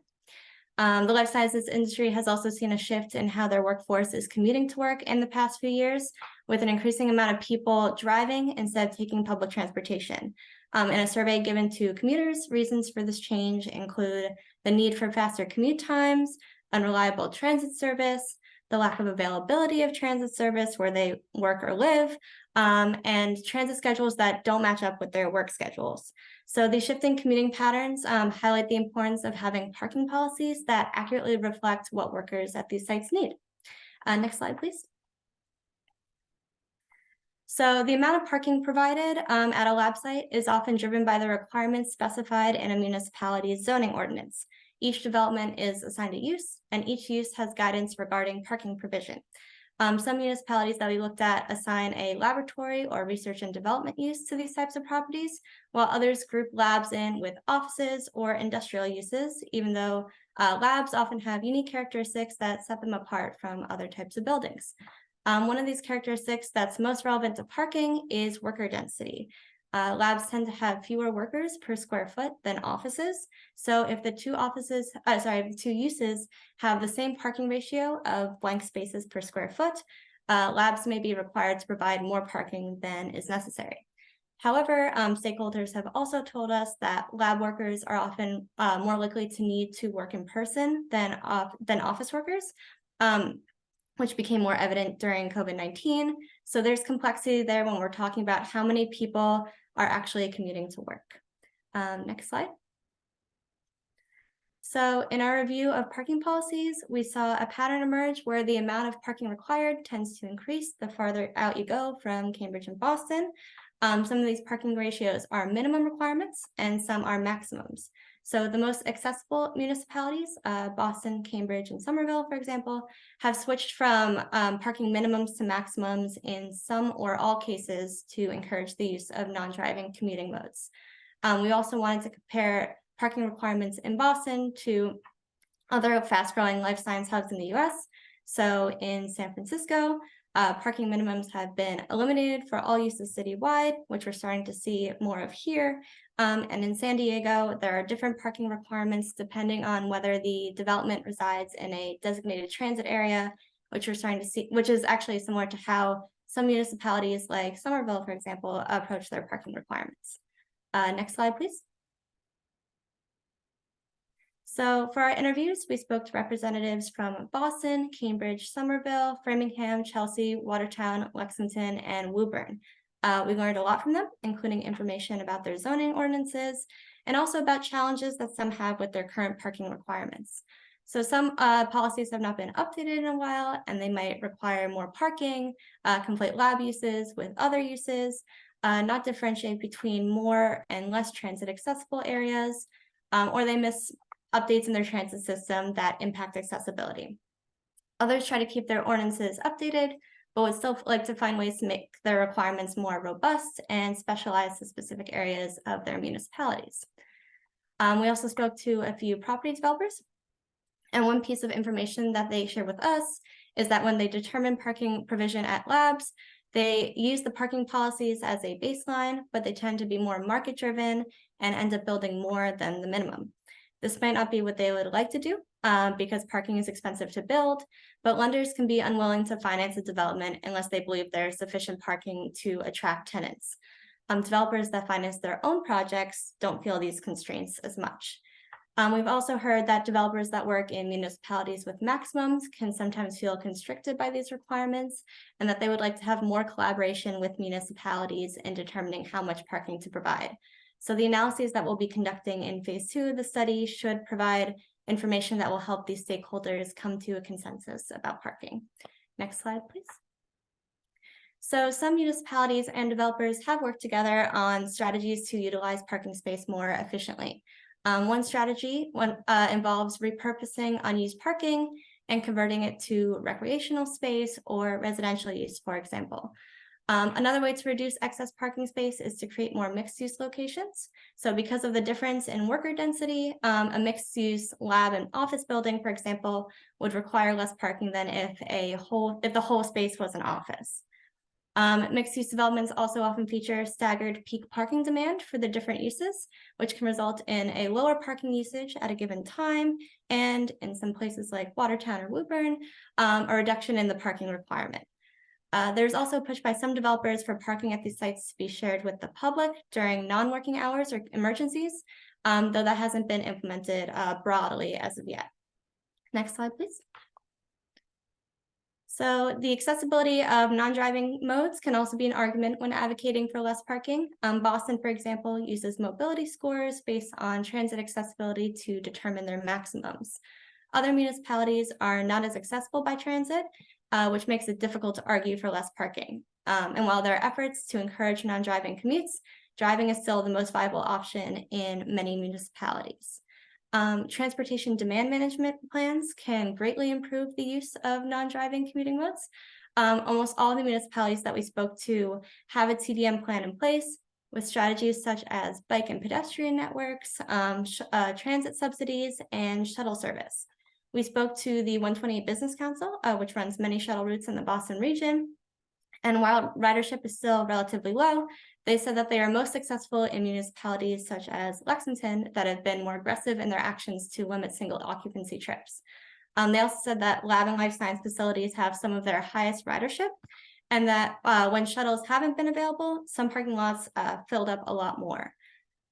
The life sciences industry has also seen a shift in how their workforce is commuting to work in the past few years, with an increasing amount of people driving instead of taking public transportation. In a survey given to commuters, reasons for this change include the need for faster commute times, unreliable transit service, the lack of availability of transit service where they work or live, and transit schedules that don't match up with their work schedules. So these shifting commuting patterns highlight the importance of having parking policies that accurately reflect what workers at these sites need. Next slide, please. So the amount of parking provided at a lab site is often driven by the requirements specified in a municipality's zoning ordinance. Each development is assigned a use, and each use has guidance regarding parking provision. Some municipalities that we looked at assign a laboratory or research and development use to these types of properties, while others group labs in with offices or industrial uses, even though labs often have unique characteristics that set them apart from other types of buildings. One of these characteristics that's most relevant to parking is worker density. Labs tend to have fewer workers per square foot than offices. So if the two uses have the same parking ratio of blank spaces per square foot, labs may be required to provide more parking than is necessary. However, stakeholders have also told us that lab workers are often more likely to need to work in person than office workers, which became more evident during COVID-19. So there's complexity there when we're talking about how many people are actually commuting to work. Next slide. So in our review of parking policies, we saw a pattern emerge where the amount of parking required tends to increase the farther out you go from Cambridge and Boston. Some of these parking ratios are minimum requirements and some are maximums. So the most accessible municipalities, Boston, Cambridge, and Somerville, for example, have switched from parking minimums to maximums in some or all cases to encourage the use of non-driving commuting modes. We also wanted to compare parking requirements in Boston to other fast-growing life science hubs in the US. So in San Francisco, parking minimums have been eliminated for all uses citywide, which we're starting to see more of here. And in San Diego, there are different parking requirements depending on whether the development resides in a designated transit area, which we're starting to see, which is actually similar to how some municipalities like Somerville, for example, approach their parking requirements. Next slide, please. So for our interviews, we spoke to representatives from Boston, Cambridge, Somerville, Framingham, Chelsea, Watertown, Lexington, and Woburn. We learned a lot from them, including information about their zoning ordinances and also about challenges that some have with their current parking requirements. So some policies have not been updated in a while, and they might require more parking, conflate lab uses with other uses, not differentiate between more and less transit accessible areas, or they miss updates in their transit system that impact accessibility. Others try to keep their ordinances updated, but would still like to find ways to make their requirements more robust and specialize to specific areas of their municipalities. We also spoke to a few property developers, and one piece of information that they shared with us is that when they determine parking provision at labs, they use the parking policies as a baseline, but they tend to be more market-driven and end up building more than the minimum. This might not be what they would like to do because parking is expensive to build, but lenders can be unwilling to finance a development unless they believe there's sufficient parking to attract tenants. Developers that finance their own projects don't feel these constraints as much. We've also heard that developers that work in municipalities with maximums can sometimes feel constricted by these requirements and that they would like to have more collaboration with municipalities in determining how much parking to provide. So the analyses that we'll be conducting in phase 2 of the study should provide information that will help these stakeholders come to a consensus about parking. Next slide, please. So some municipalities and developers have worked together on strategies to utilize parking space more efficiently. One strategy involves repurposing unused parking and converting it to recreational space or residential use, for example. Another way to reduce excess parking space is to create more mixed-use locations. So because of the difference in worker density, a mixed-use lab and office building, for example, would require less parking than if the whole space was an office. Mixed-use developments also often feature staggered peak parking demand for the different uses, which can result in a lower parking usage at a given time, and in some places like Watertown or Woburn, a reduction in the parking requirement. There's also a push by some developers for parking at these sites to be shared with the public during non-working hours or emergencies, though that hasn't been implemented broadly as of yet. Next slide, please. So the accessibility of non-driving modes can also be an argument when advocating for less parking. Boston, for example, uses mobility scores based on transit accessibility to determine their maximums. Other municipalities are not as accessible by transit, which makes it difficult to argue for less parking. And while there are efforts to encourage non-driving commutes, driving is still the most viable option in many municipalities. Transportation demand management plans can greatly improve the use of non-driving commuting modes. Almost all the municipalities that we spoke to have a TDM plan in place with strategies such as bike and pedestrian networks, transit subsidies, and shuttle service. We spoke to the 128 Business Council, which runs many shuttle routes in the Boston region, And while ridership is still relatively low, they said that they are most successful in municipalities such as Lexington that have been more aggressive in their actions to limit single occupancy trips. They also said that lab and life science facilities have some of their highest ridership, and that when shuttles haven't been available, some parking lots filled up a lot more.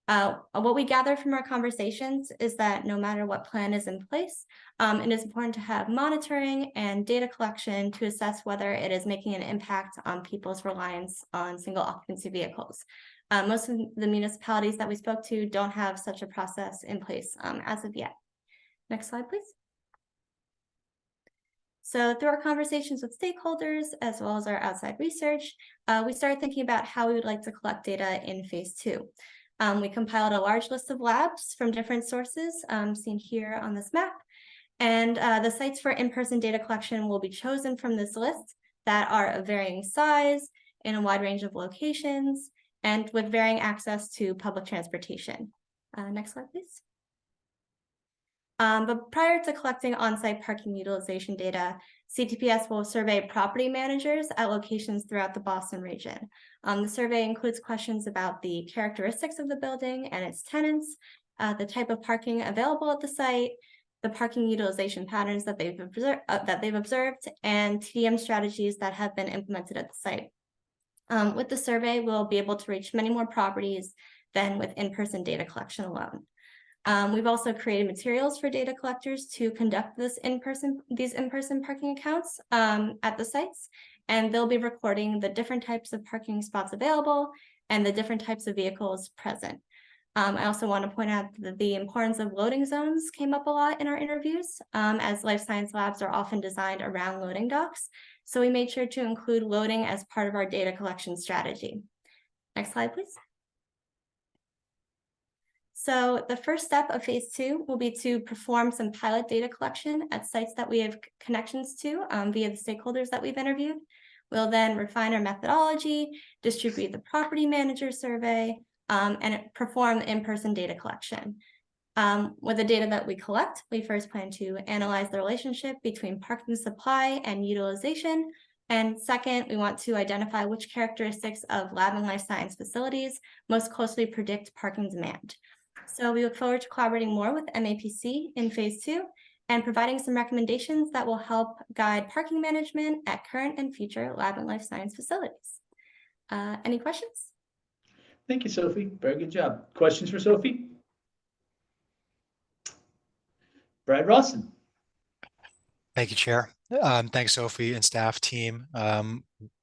What we gather from our conversations is that no matter what plan is in place, it is important to have monitoring and data collection to assess whether it is making an impact on people's reliance on single occupancy vehicles. Most of the municipalities that we spoke to don't have such a process in place as of yet. Next slide, please. So through our conversations with stakeholders, as well as our outside research, we started thinking about how we would like to collect data in phase 2. We compiled a large list of labs from different sources seen here on this map. And the sites for in-person data collection will be chosen from this list that are of varying size in a wide range of locations and with varying access to public transportation. Next slide, please. But prior to collecting on-site parking utilization data, CTPS will survey property managers at locations throughout the Boston region. The survey includes questions about the characteristics of the building and its tenants, the type of parking available at the site, the parking utilization patterns that they've observed, and TDM strategies that have been implemented at the site. With the survey, we'll be able to reach many more properties than with in-person data collection alone. We've also created materials for data collectors to conduct these in-person parking accounts at the sites, and they'll be recording the different types of parking spots available and the different types of vehicles present. I also want to point out that the importance of loading zones came up a lot in our interviews, as life science labs are often designed around loading docks. So we made sure to include loading as part of our data collection strategy. Next slide, please. So the first step of phase 2 will be to perform some pilot data collection at sites that we have connections to via the stakeholders that we've interviewed. We'll then refine our methodology, distribute the property manager survey, and perform in-person data collection. With the data that we collect, we first plan to analyze the relationship between parking supply and utilization. And second, we want to identify which characteristics of lab and life science facilities most closely predict parking demand. So we look forward to collaborating more with MAPC in phase 2 and providing some recommendations that will help guide parking management at current and future lab and life science facilities. Any questions? Thank you, Sophie. Very good job. Questions for Sophie? Brad Rawson. Thank you, Chair. Thanks, Sophie and staff team.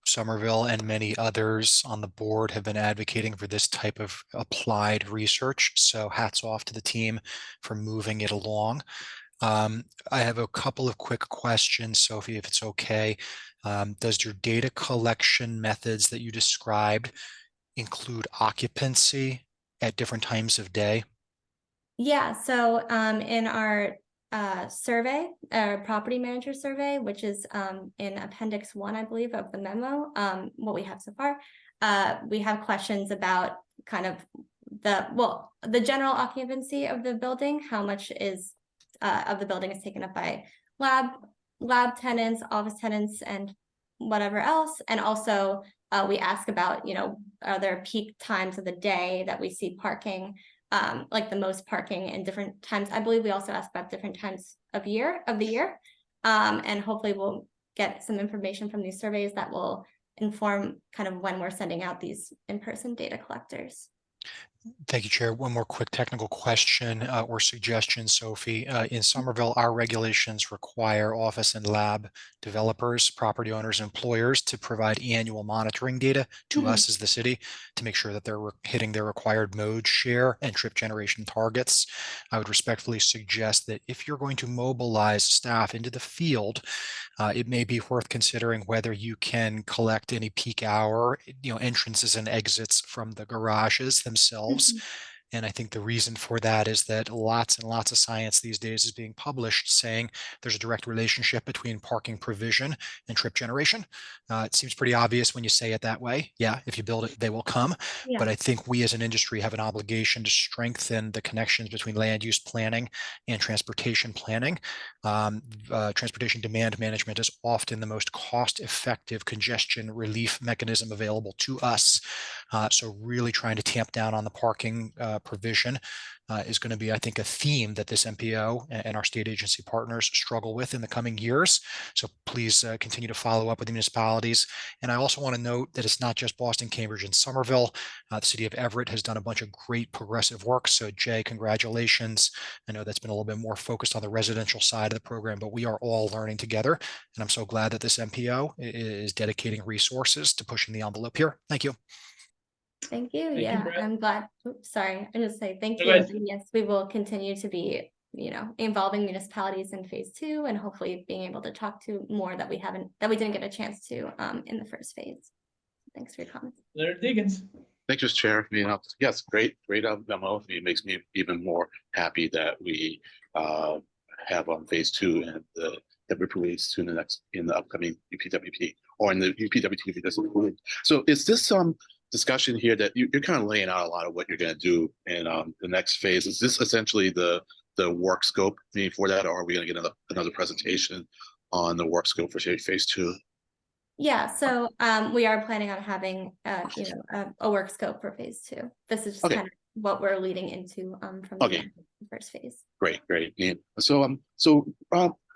Somerville and many others on the board have been advocating for this type of applied research. So hats off to the team for moving it along. I have a couple of quick questions, Sophie, if it's okay. Does your data collection methods that you described include occupancy at different times of day? Yeah, so in our survey, property manager survey, which is in Appendix 1, I believe, of the memo, what we have so far, we have questions about kind of the general occupancy of the building, how much is of the building is taken up by lab tenants, office tenants, and whatever else. And also we ask about, are there peak times of the day that we see parking, like the most parking in different times. I believe we also asked about different times of the year. And hopefully we'll get some information from these surveys that will inform kind of when we're sending out these in-person data collectors. Thank you, Chair. One more quick technical question or suggestion, Sophie. In Somerville, our regulations require office and lab developers, property owners, employers to provide annual monitoring data to us as the city to make sure that they're hitting their required mode share and trip generation targets. I would respectfully suggest that if you're going to mobilize staff into the field, it may be worth considering whether you can collect any peak hour, entrances and exits from the garages themselves And I think the reason for that is that lots and lots of science these days is being published saying there's a direct relationship between parking provision and trip generation. It seems pretty obvious when you say it that way. Yeah, if you build it, they will come. Yeah. But I think we as an industry have an obligation to strengthen the connections between land use planning and transportation planning. Transportation demand management is often the most cost-effective congestion relief mechanism available to us. So really trying to tamp down on the parking provision is going to be, I think, a theme that this MPO and our state agency partners struggle with in the coming years. So please continue to follow up with the municipalities. And I also want to note that it's not just Boston, Cambridge, and Somerville. The city of Everett has done a bunch of great progressive work. So Jay, congratulations. I know that's been a little bit more focused on the residential side of the program, but we are all learning together. And I'm so glad that this MPO is dedicating resources to pushing the envelope here. Thank you. Thank you. Thank you, Yeah, Brett. I'm glad. Oops, sorry. I just say thank No, you. go ahead. And yes, we will continue to be, involving municipalities in phase 2 and hopefully being able to talk to more that we didn't get a chance to in the first phase. Thanks for your comments. Leonard Diggins. Thank you, Mr. Chair. Yes, great memo. It makes me even more happy that we have on phase 2 and that we're released to in the upcoming UPWP or in the UPWP. So is this some discussion here that you're kind of laying out a lot of what you're going to do in the next phase? Is this essentially the work scope for that, or are we going to get another presentation on the work scope for phase 2? Yeah, so we are planning on having a work scope for phase 2. This is just kind of what we're leading into from the first phase. Great. Yeah. So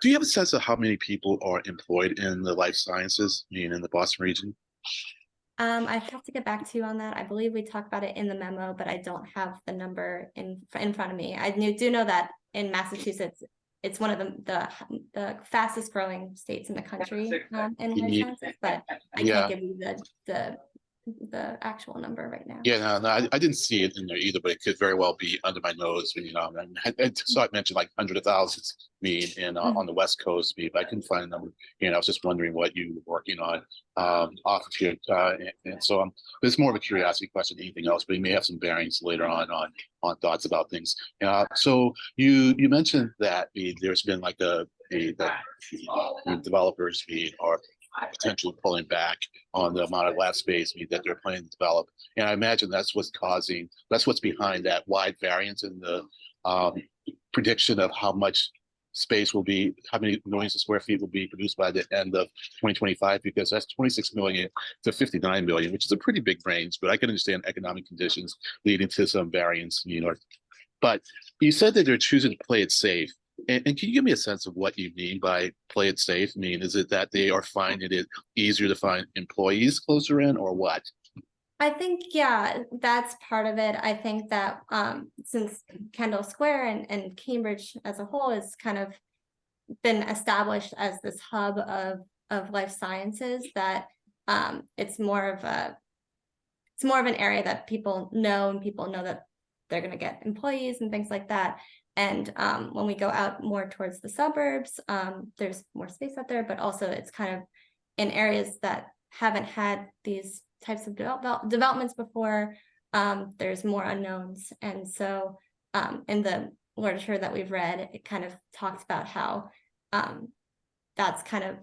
do you have a sense of how many people are employed in the life sciences, in the Boston region? I have to get back to you on that. I believe we talked about it in the memo, but I don't have the number in front of me. I do know that in Massachusetts, it's one of the fastest growing states in the country in life sciences, but I can't give you the actual number right now. Yeah, no, I didn't see it in there either, but it could very well be under my nose. I saw it mentioned like hundreds of thousands on the West Coast, but I couldn't find a number. I was just wondering what you were working on off of here, and so it's more of a curiosity question than anything else. But you may have some bearings later on thoughts about things. So you mentioned that there's been like the developers are potentially pulling back on the amount of lab space that they're planning to develop. And I imagine that's what's behind that wide variance in the prediction of how much space will be, how many millions of square feet will be produced by the end of 2025, because that's 26 million to 59 million, which is a pretty big range, but I can understand economic conditions leading to some variance, But you said that they're choosing to play it safe. And can you give me a sense of what you mean by play it safe? Is it that they are finding it easier to find employees closer in, or what? I think, yeah, that's part of it. I think that since Kendall Square and Cambridge as a whole has kind of been established as this hub of life sciences, that it's more of an area that people know, and people know that they're going to get employees and things like that. And when we go out more towards the suburbs, there's more space out there, but also it's kind of in areas that haven't had these types of developments before. There's more unknowns. And so in the literature that we've read, it kind of talks about how that's kind of,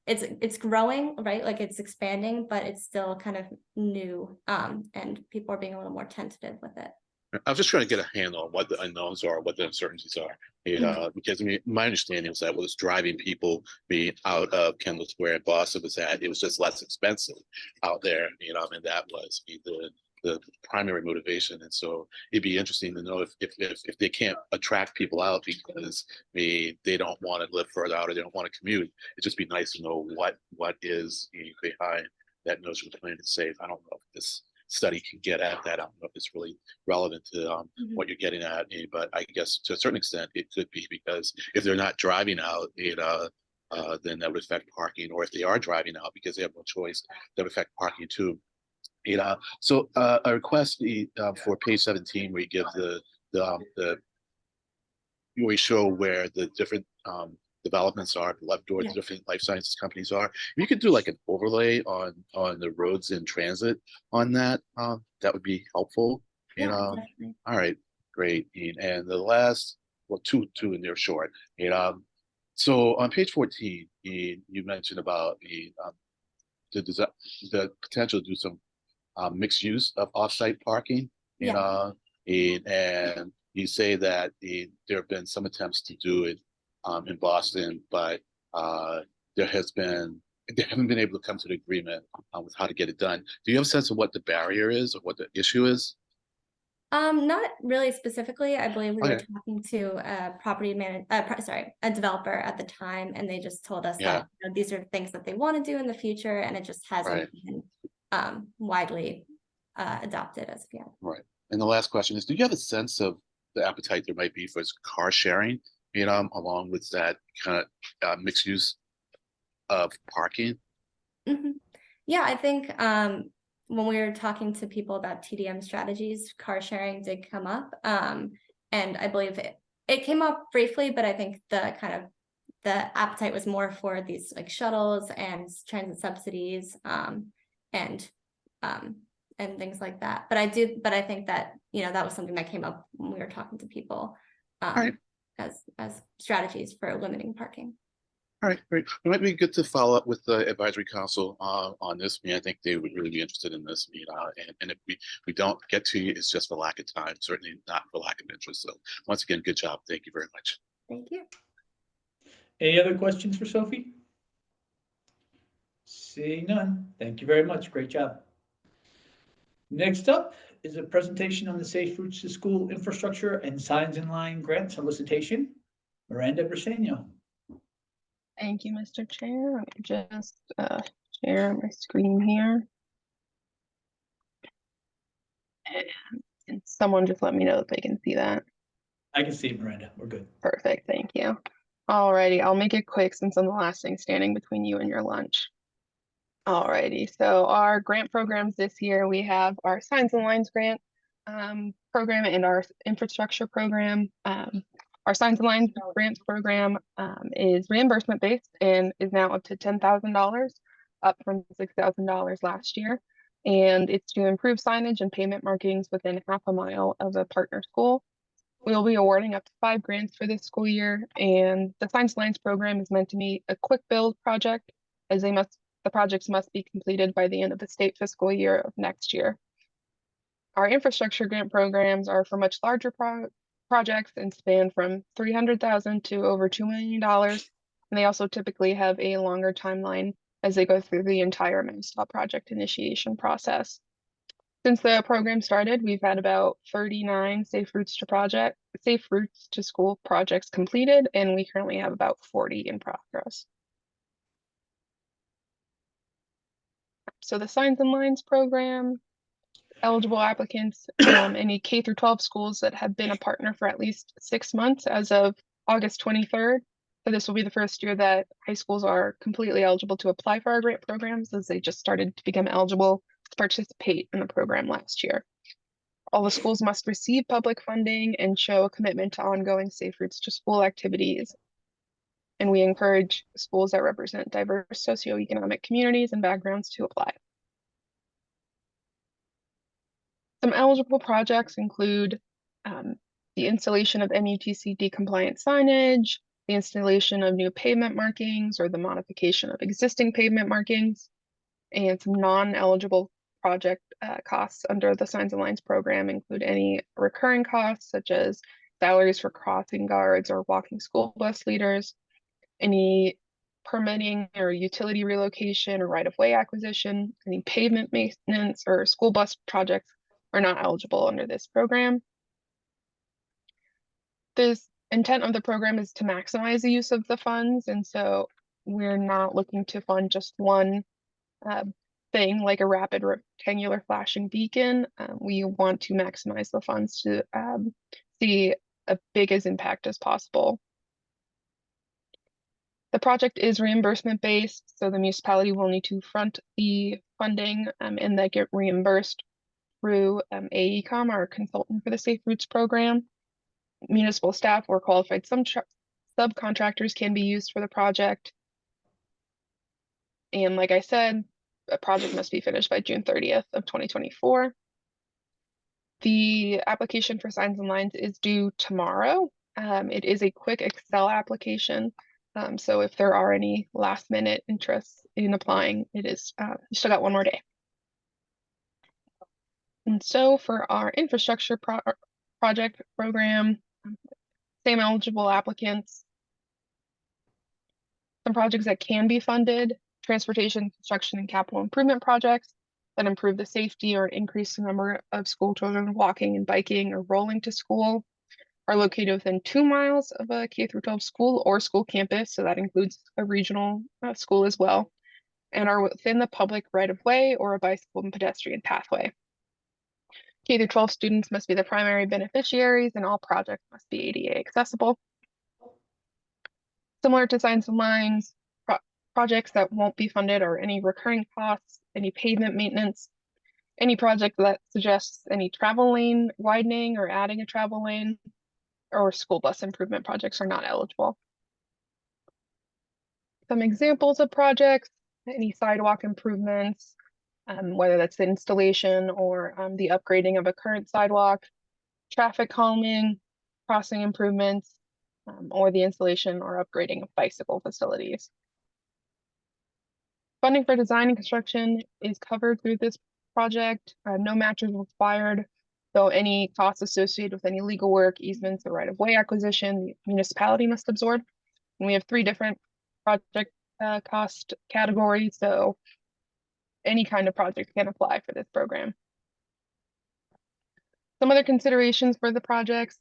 it's growing, right? Like it's expanding, but it's still kind of new, and people are being a little more tentative with it. I was just trying to get a handle on what the unknowns are, what the uncertainties are. Because my understanding was that what was driving people being out of Kendall Square in Boston was that it was just less expensive out there, and that was the primary motivation. And so it'd be interesting to know if they can't attract people out because they don't want to live further out or they don't want to commute. It'd just be nice to know what is behind that notion of playing it safe. I don't know if this study can get at that. I don't know if it's really relevant to what you're getting at, but I guess to a certain extent it could be, because if they're not driving out, then that would affect parking, or if they are driving out because they have no choice, that would affect parking too. So a request for page 17 where you give we show where the different developments are, left door, the different life sciences companies are. If you could do like an overlay on the roads in transit on that, that would be helpful. You Yeah, know, definitely. all right, great. And the last, well, two and they're short. So on page 14, you mentioned about the potential to do some mixed use of off-site parking. You Yeah. know, and you say that there have been some attempts to do it in Boston, but there they haven't been able to come to an agreement with how to get it done. Do you have a sense of what the barrier is or what the issue is? Not really specifically. I believe we were Okay. talking to a a developer at the time, and they just told us Yeah. that these are things that they want to do in the future, and it just hasn't been widely adopted as of yet. Right. And the last question is, do you have a sense of the appetite there might be for car sharing, along with that kind of mixed use of parking? Mhm. Yeah, I think when we were talking to people about TDM strategies, car sharing did come up. And I believe it came up briefly, but I think the appetite was more for these like shuttles and transit subsidies and things like that. But I think that that was something that came up when we were talking to people as strategies for limiting parking. All right, great. It might be good to follow up with the advisory council on this. I think they would really be interested in this. And if we don't get to you, it's just for lack of time, certainly not for lack of interest. So once again, good job. Thank you very much. Thank you. Any other questions for Sophie? Seeing none. Thank you very much. Great job. Next up is a presentation on the Safe Routes to School infrastructure and signs in line grant solicitation. Miranda Briseno. Thank you, Mr. Chair. Let me just share my screen here. And can someone just let me know if they can see that? I can see it, Miranda. We're good. Perfect, thank you. Alrighty, I'll make it quick since I'm the last thing standing between you and your lunch. Alrighty, so our grant programs this year, we have our Signs and Lines grant program and our infrastructure program. Our Signs and Lines grants program is reimbursement based and is now up to $10,000, up from $6,000 last year. And it's to improve signage and pavement markings within half a mile of a partner school. We will be awarding up to 5 grants for this school year, and the Signs and Lines program is meant to be a quick build project, as the projects must be completed by the end of the state fiscal year of next year. Our infrastructure grant programs are for much larger projects and span from $300,000 to over $2 million, and they also typically have a longer timeline as they go through the entire MassDOT project initiation process. Since the program started, we've had about 39 Safe Routes to School projects completed, and we currently have about 40 in progress. So the Signs and Lines program, eligible applicants, any K through 12 schools that have been a partner for at least 6 months as of August 23rd. So this will be the first year that high schools are completely eligible to apply for our grant programs, as they just started to become eligible to participate in the program last year. All the schools must receive public funding and show a commitment to ongoing Safe Routes to School activities. And we encourage schools that represent diverse socioeconomic communities and backgrounds to apply. Some eligible projects include the installation of MUTCD compliant signage, the installation of new pavement markings or the modification of existing pavement markings, and some non-eligible project costs under the Signs and Lines program include any recurring costs such as salaries for crossing guards or walking school bus leaders, any permitting or utility relocation or right-of-way acquisition, any pavement maintenance or school bus projects are not eligible under this program. The intent of the program is to maximize the use of the funds, and so we're not looking to fund just one thing like a rapid rectangular flashing beacon. We want to maximize the funds to see a biggest impact as possible. The project is reimbursement based, so the municipality will need to front the funding and that get reimbursed through AECOM, our consultant for the Safe Routes program. Municipal staff or qualified subcontractors can be used for the project. And like I said, a project must be finished by June 30th of 2024. The application for Signs and Lines is due tomorrow. It is a quick Excel application. So if there are any last minute interests in applying, it is, you still got one more day. And so for our infrastructure project program, same eligible applicants. Some projects that can be funded: transportation, construction, and capital improvement projects that improve the safety or increase the number of school children walking and biking or rolling to school, are located within 2 miles of a K-12 school or school campus, so that includes a regional school as well, and are within the public right-of-way or a bicycle and pedestrian pathway. K-12 students must be the primary beneficiaries, and all projects must be ADA accessible. Similar to Signs and Lines, projects that won't be funded are any recurring costs, any pavement maintenance, any project that suggests any travel lane widening or adding a travel lane, or school bus improvement projects are not eligible. Some examples of projects: any sidewalk improvements, whether that's the installation or the upgrading of a current sidewalk, traffic calming, crossing improvements, or the installation or upgrading of bicycle facilities. Funding for design and construction is covered through this project. No match is required, though any costs associated with any legal work, easements, or right-of-way acquisition, the municipality must absorb. And we have 3 different project cost categories, so any kind of project can apply for this program. Some other considerations for the projects: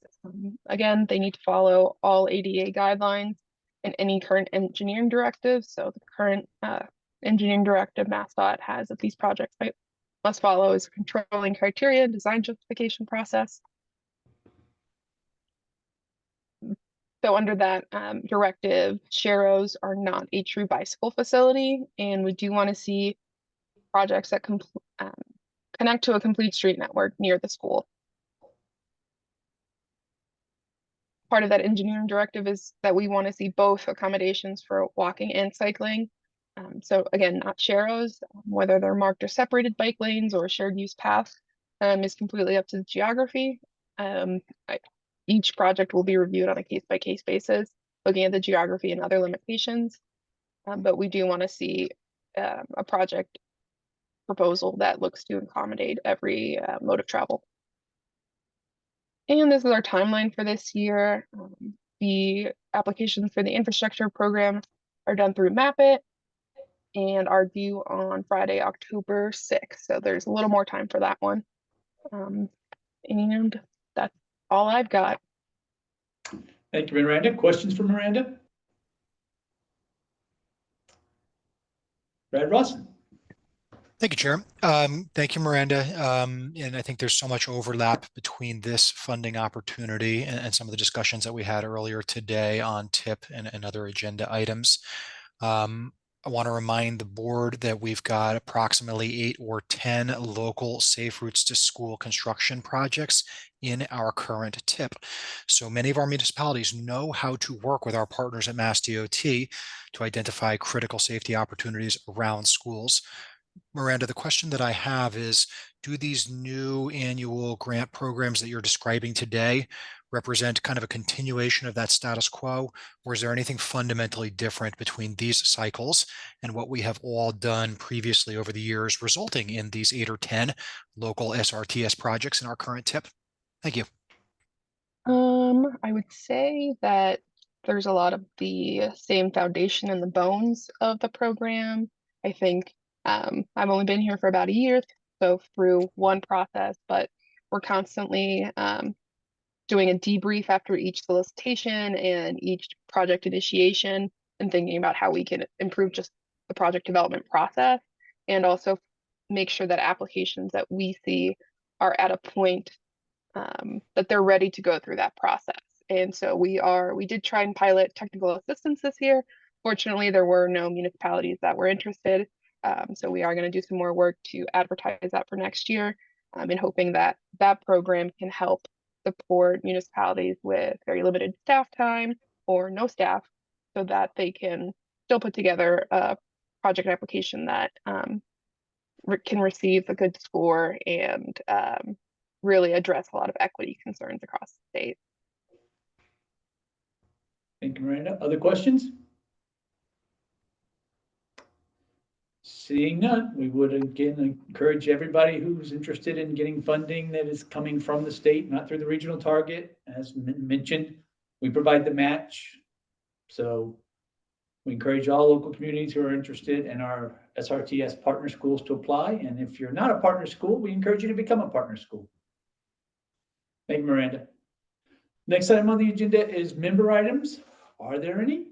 again, they need to follow all ADA guidelines and any current engineering directives. So the current engineering directive MassDOT has that these projects must follow is controlling criteria, design justification process. So under that directive, Sharrows are not a true bicycle facility, and we do want to see projects that connect to a complete street network near the school. Part of that engineering directive is that we want to see both accommodations for walking and cycling. So again, not Sharrows, whether they're marked or separated bike lanes or shared use paths is completely up to the geography. Each project will be reviewed on a case-by-case basis, looking at the geography and other limitations. But we do want to see a project proposal that looks to accommodate every mode of travel. And this is our timeline for this year. The applications for the infrastructure program are done through MapIt and are due on Friday, October 6th. So there's a little more time for that one. And that's all I've got. Thank you, Miranda. Questions for Miranda? Brad Rawson. Thank you, Chair. Thank you, Miranda. And I think there's so much overlap between this funding opportunity and some of the discussions that we had earlier today on TIP and other agenda items. I want to remind the board that we've got approximately 8 or 10 local safe routes to school construction projects in our current TIP. So many of our municipalities know how to work with our partners at MassDOT to identify critical safety opportunities around schools. Miranda, the question that I have is, do these new annual grant programs that you're describing today represent kind of a continuation of that status quo, or is there anything fundamentally different between these cycles and what we have all done previously over the years, resulting in these 8 or 10 local SRTS projects in our current TIP? Thank you. I would say that there's a lot of the same foundation and the bones of the program. I think I've only been here for about a year, so through one process, but we're constantly doing a debrief after each solicitation and each project initiation and thinking about how we can improve just the project development process, and also make sure that applications that we see are at a point that they're ready to go through that process. And so we did try and pilot technical assistance this year. Fortunately, there were no municipalities that were interested. So we are going to do some more work to advertise that for next year, and hoping that that program can help support municipalities with very limited staff time or no staff, so that they can still put together a project application that can receive a good score and really address a lot of equity concerns across the state. Thank you, Miranda. Other questions? Seeing none, we would again encourage everybody who's interested in getting funding that is coming from the state, not through the regional target. As mentioned, we provide the match. So we encourage all local communities who are interested in our SRTS partner schools to apply. And if you're not a partner school, we encourage you to become a partner school. Thank you, Miranda. Next item on the agenda is member items. Are there any?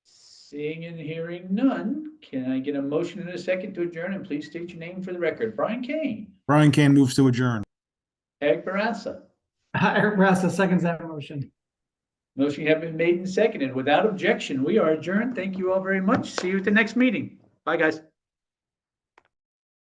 Seeing and hearing none, can I get a motion in a second to adjourn? And please state your name for the record. Brian Kane. Brian Kane moves to adjourn. Eric Barassa. Eric Barassa seconds that motion. Motion has been made and seconded. Without objection, we are adjourned. Thank you all very much. See you at the next meeting. Bye, guys.